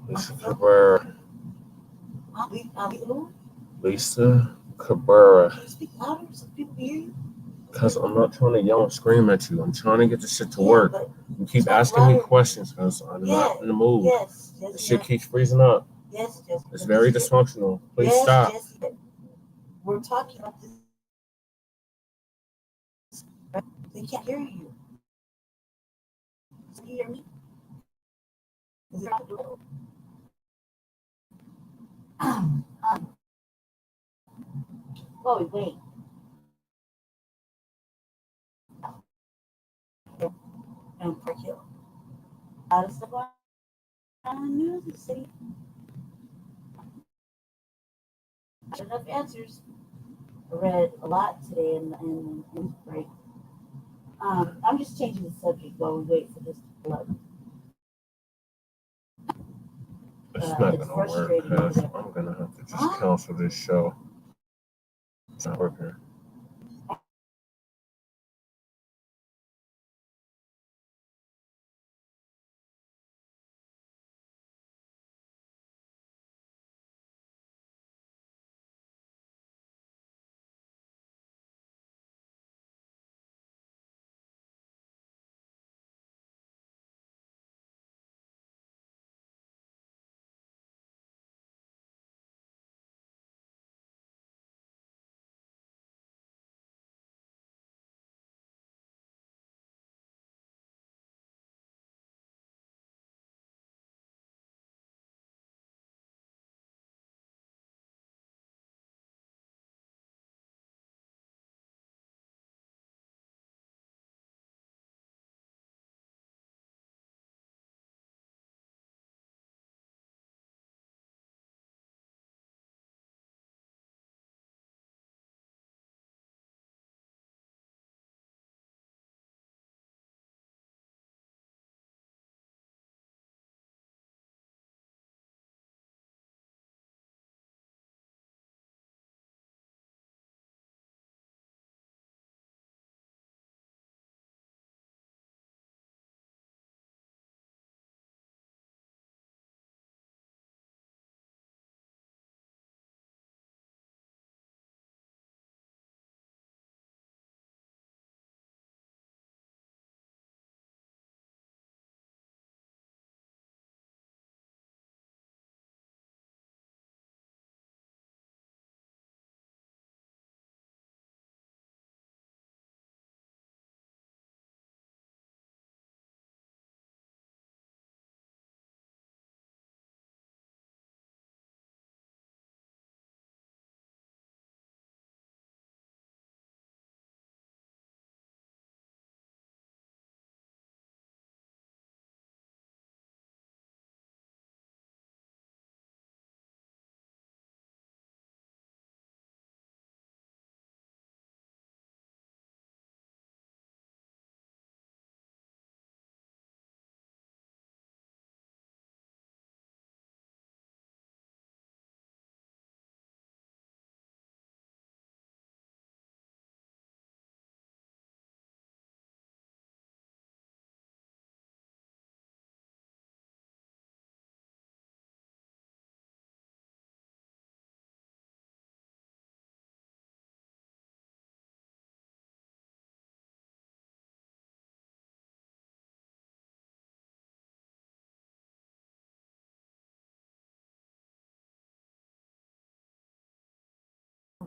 Lisa Cabrera. Lisa Cabrera. Can you speak louder so people can hear you? Because I'm not trying to yell and scream at you. I'm trying to get this shit to work. You keep asking me questions because I'm not in the mood. Yes. This shit keeps freezing up. Yes, Jesse. It's very dysfunctional. Please stop. Jesse. We're talking about this. They can't hear you. Can you hear me? Is it oh, wait. And Park Hill. Out of stuff on news in the city. Not enough answers. I read a lot today in the break. I'm just changing the subject while we wait for this to pull up. It's not going to work because I'm going to have to just cancel this show. It's not working.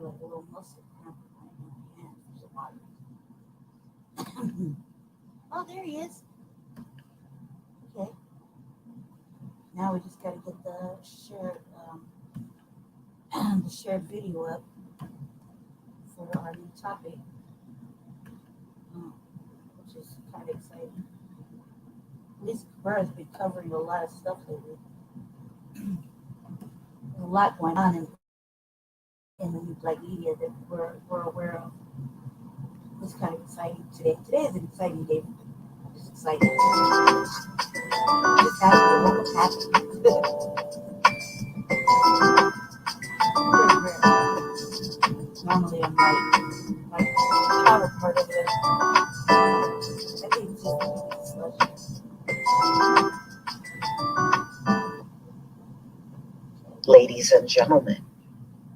like a little muscle cramp in my hand. Oh, there he is. Okay. Now we just gotta get the shared video up for our new topic, which is kind of exciting. At least Burr has been covering a lot of stuff lately. There's a lot going on in the new Black media that we're aware of. It's kind of exciting today. Today is an exciting day. I'm just excited. Just happy. What happened? Pretty rare. Normally I'm like counterpart of it. I think it's just a slush. Ladies and gentlemen,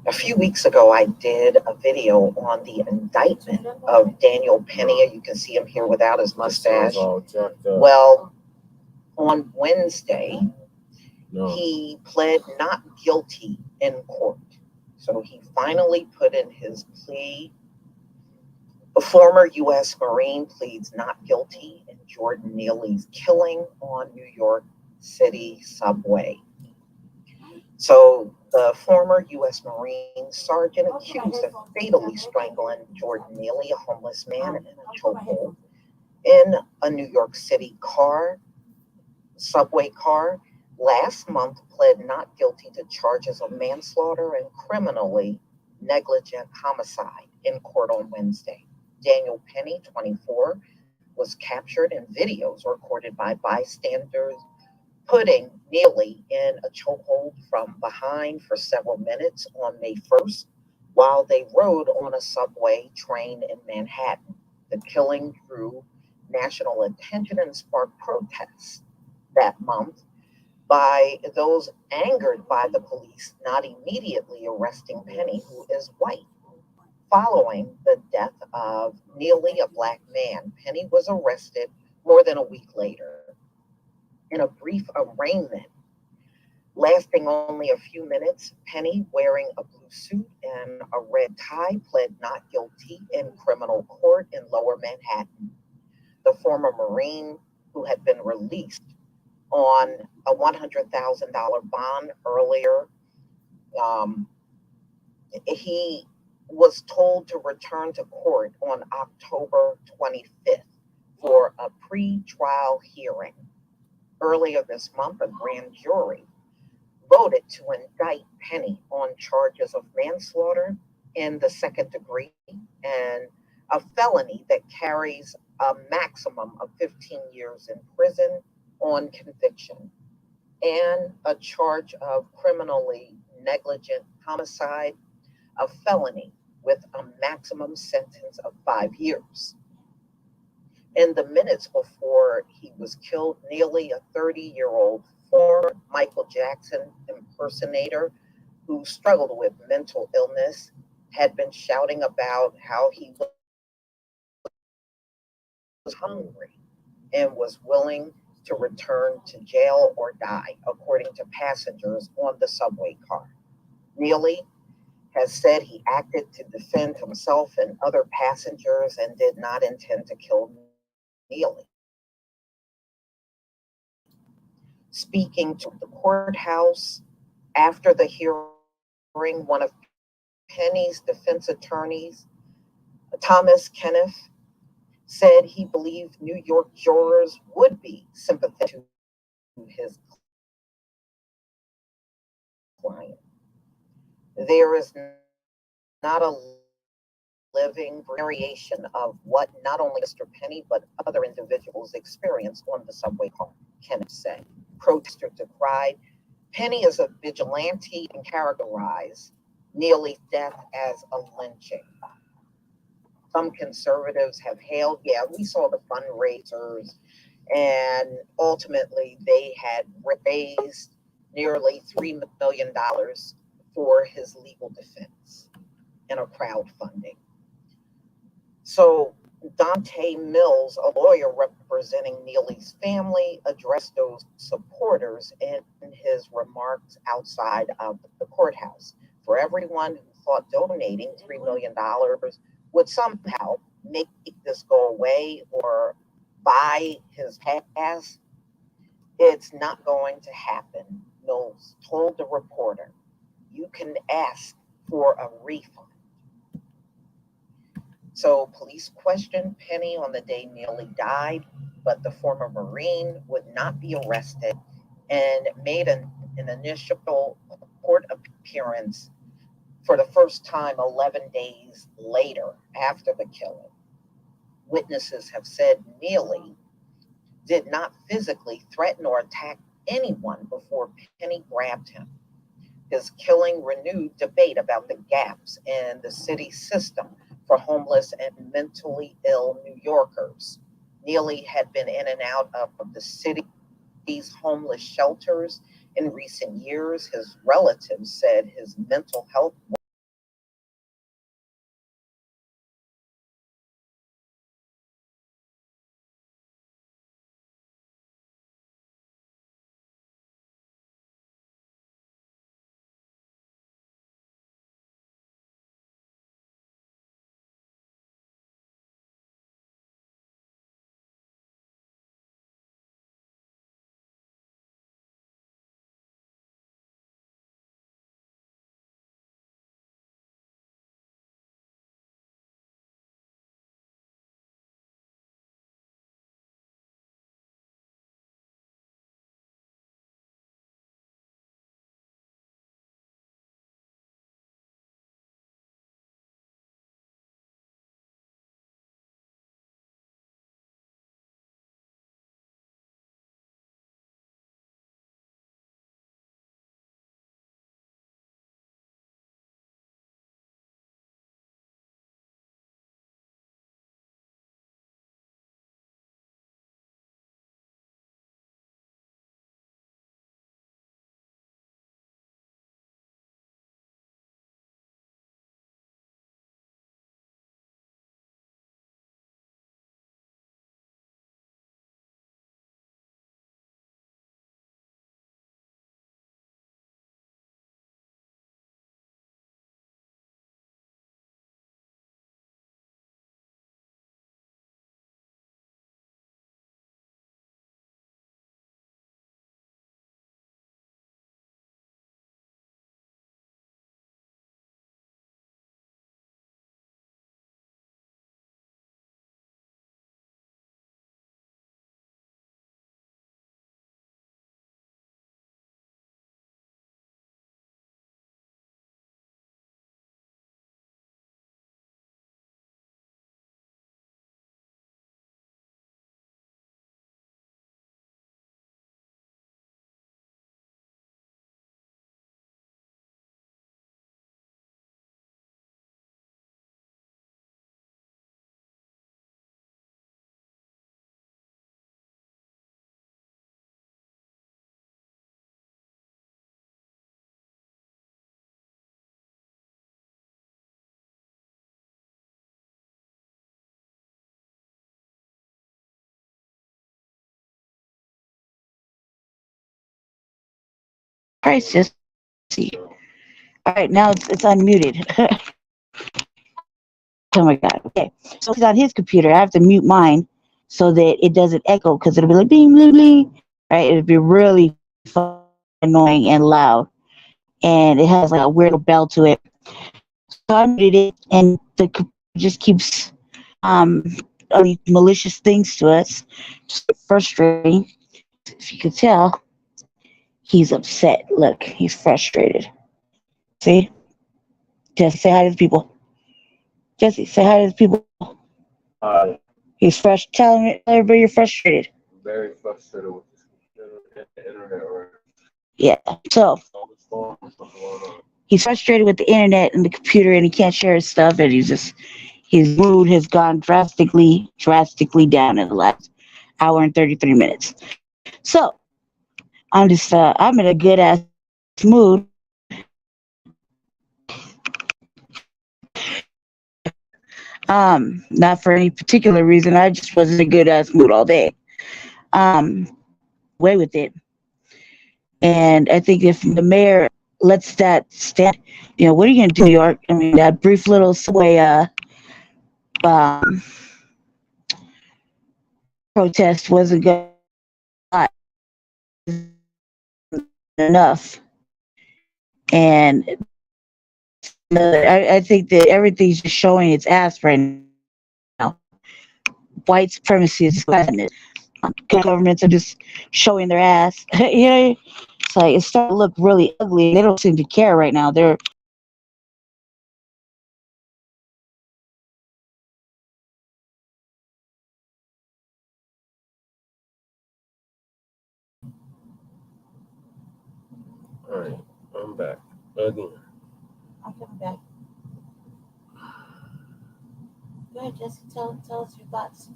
a few weeks ago I did a video on the indictment of Daniel Penny. You can see him here without his mustache. Well, on Wednesday, he pled not guilty in court. So he finally put in his plea. The former U.S. Marine pleads not guilty in Jordan Neely's killing on New York City subway. So the former U.S. Marine sergeant accused of fatally strangling Jordan Neely, a homeless man, in a chokehold in a New York City subway car, last month pled not guilty to charges of manslaughter and criminally negligent homicide in court on Wednesday. Daniel Penny, 24, was captured in videos recorded by bystanders putting Neely in a chokehold from behind for several minutes on May 1st while they rode on a subway train in Manhattan. The killing drew national attention and sparked protests that month by those angered by the police not immediately arresting Penny, who is white. Following the death of Neely, a black man, Penny was arrested more than a week later. In a brief arraignment lasting only a few minutes, Penny, wearing a blue suit and a red tie, pled not guilty in criminal court in Lower Manhattan. The former Marine, who had been released on a $100,000 bond earlier, he was told to return to court on October 25th for a pre-trial hearing. Earlier this month, a grand jury voted to indict Penny on charges of manslaughter in the second degree and a felony that carries a maximum of 15 years in prison on conviction, and a charge of criminally negligent homicide, a felony with a maximum sentence of 5 years. In the minutes before he was killed, Neely, a 30-year-old former Michael Jackson impersonator who struggled with mental illness, had been shouting about how he was hungry and was willing to return to jail or die, according to passengers on the subway car. Neely has said he acted to defend himself and other passengers and did not intend to kill Neely. Speaking to the courthouse after the hearing, one of Penny's defense attorneys, Thomas Kenneth, said he believed New York jurors would be sympathetic to his client. There is not a living variation of what not only Mr. Penny but other individuals experienced on the subway car, Kenneth said. Protesters decried Penny as a vigilante and characterized Neely's death as a lynching. Some conservatives have hailed, we saw the fundraisers, and ultimately they had raised nearly $3 million for his legal defense in a crowdfunding. So Dante Mills, a lawyer representing Neely's family, addressed those supporters in his remarks outside of the courthouse. For everyone who thought donating $3 million would somehow make this go away or buy his pass. It's not going to happen, Knowles told the reporter. You can ask for a refund. So police questioned Penny on the day Neely died, but the former Marine would not be arrested and made an initial court appearance for the first time 11 days later after the killing. Witnesses have said Neely did not physically threaten or attack anyone before Penny grabbed him. His killing renewed debate about the gaps in the city system for homeless and mentally ill New Yorkers. Neely had been in and out of the city's homeless shelters in recent years. His relatives said his mental health crisis. See. All right, now it's unmuted. Oh my god. Okay, so he's on his computer. I have to mute mine so that it doesn't echo because it'll be like bing, bling, bling. Right, it'll be really annoying and loud, and it has like a weird bell to it. So I muted it, and the computer just keeps all these malicious things to us. It's frustrating. If you could tell, he's upset. Look, he's frustrated. See? Jesse, say hi to the people. Jesse, say hi to the people. Hi. He's fresh. Tell everybody you're frustrated. Very frustrated with the internet right Yeah. So now. What's going on? he's frustrated with the internet and the computer, and he can't share his stuff. And his mood has gone drastically down in the last hour and 33 minutes. So I'm in a good ass mood. Not for any particular reason. I just was in a good ass mood all day. Away with it. And I think if the mayor lets that stand. What are you gonna do, New York? I mean, that brief little subway um, protest wasn't good enough, and I think that everything's just showing its ass right now. White supremacy is president. Governments are just showing their ass. It's like it's starting to look really ugly. They don't seem to care right now. They're All right, I'm back again. I'm coming back. Go ahead, Jesse. Tell us your thoughts.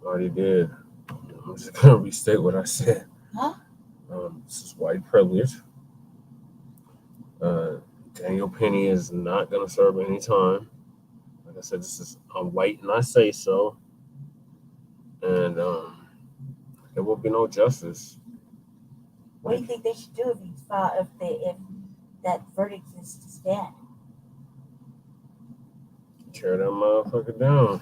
Already did. I'm just gonna restate what I said. Huh? This is white privilege. Daniel Penny is not gonna serve any time. Like I said, I'm white and I say so. And there will be no justice. What do you think they should do if that verdict is to stand? Tear that motherfucker down.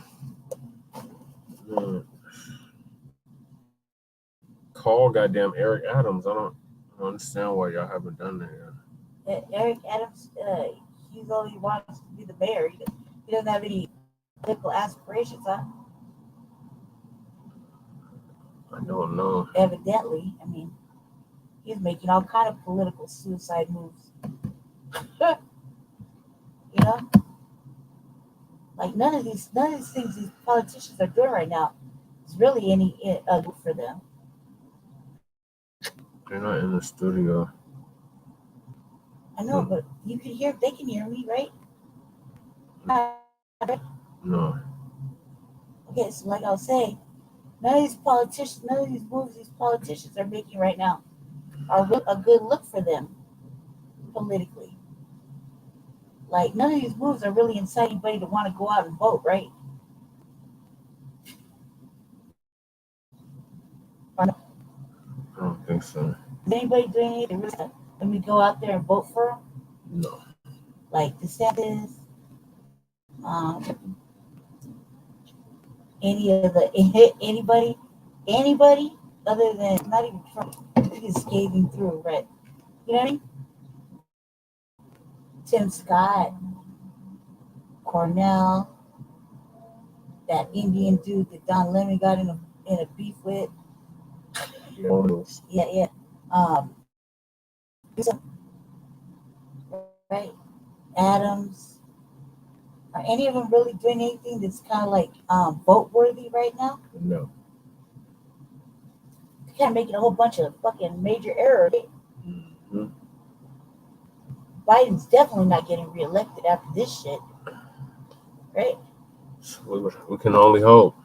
Call goddamn Eric Adams. I don't understand why y'all haven't done that yet. Eric Adams, he only wants to be the mayor. He doesn't have any political aspirations, huh? I don't know. Evidently, I mean, he's making all kind of political suicide moves. Like none of these things these politicians are doing right now is really any good for them. They're not in the studio. I know, but you can hear. They can hear me, right? No. Okay, so like I was saying, none of these moves these politicians are making right now are a good look for them politically. Like none of these moves are really inciting anybody to want to go out and vote, right? I don't think so. Is anybody doing anything? Let me go out there and vote for them? No. Like DeSantis, anybody other than not even Trump is skating through, right? You know what I mean? Tim Scott, Cornell, that Indian dude that Don Lemon got in a beef with. Yeah. Right? Adams. Are any of them really doing anything that's kind of like vote worthy right now? No. They're kind of making a whole bunch of fucking major errors. Mm-hmm. Biden's definitely not getting reelected after this shit, right? We can only hope.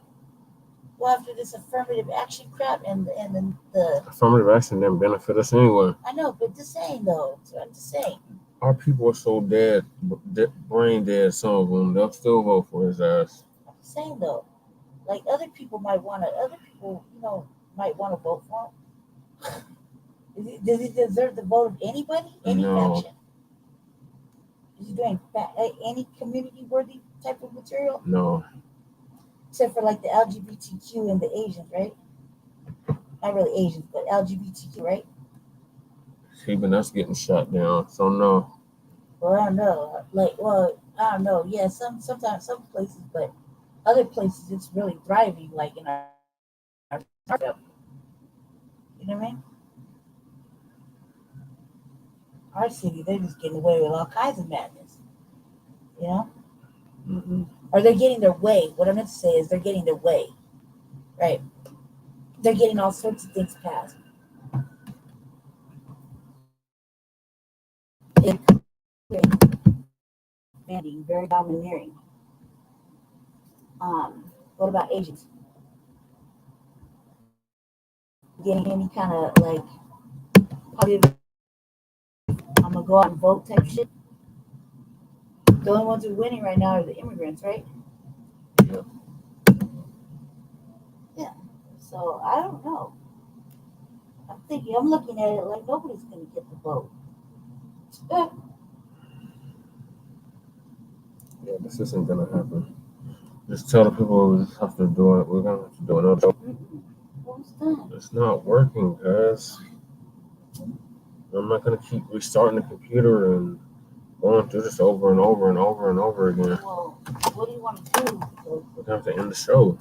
Well, after this affirmative action crap and then the affirmative action didn't benefit us anyway. I know, but just saying though, I'm just saying. Our people are so dead, brain dead. Some of them, they'll still vote for his ass. I'm just saying though, like other people might want to vote for him. Does he deserve the vote of anybody? Any No. faction? Is he doing any community-worthy type of material? No. Except for like the LGBTQ and the Asians, right? Not really Asians, but LGBTQ, right? Even us getting shot down, so no. Well, I don't know. I don't know. Yeah, sometimes some places, but other places it's really thriving, like in our startup. You know what I mean? Our city, they're just getting away with all kinds of madness. You know? Mm-hmm. Or they're getting their way. What I meant to say is they're getting their way. Right? They're getting all sorts of things passed. Very domineering. What about Asians? Getting any kind of like positive, I'm gonna go out and vote type shit. The only ones who are winning right now are the immigrants, right? Yep. Yeah. So I don't know. I'm looking at it like nobody's gonna get the vote. Yeah, this isn't gonna happen. Just tell the people we just have to do it. We're gonna have to do another show. What's that? It's not working, guys. I'm not gonna keep restarting the computer and going through this over and over and over and over again. Well, what do you want to do? We're gonna have to end the show.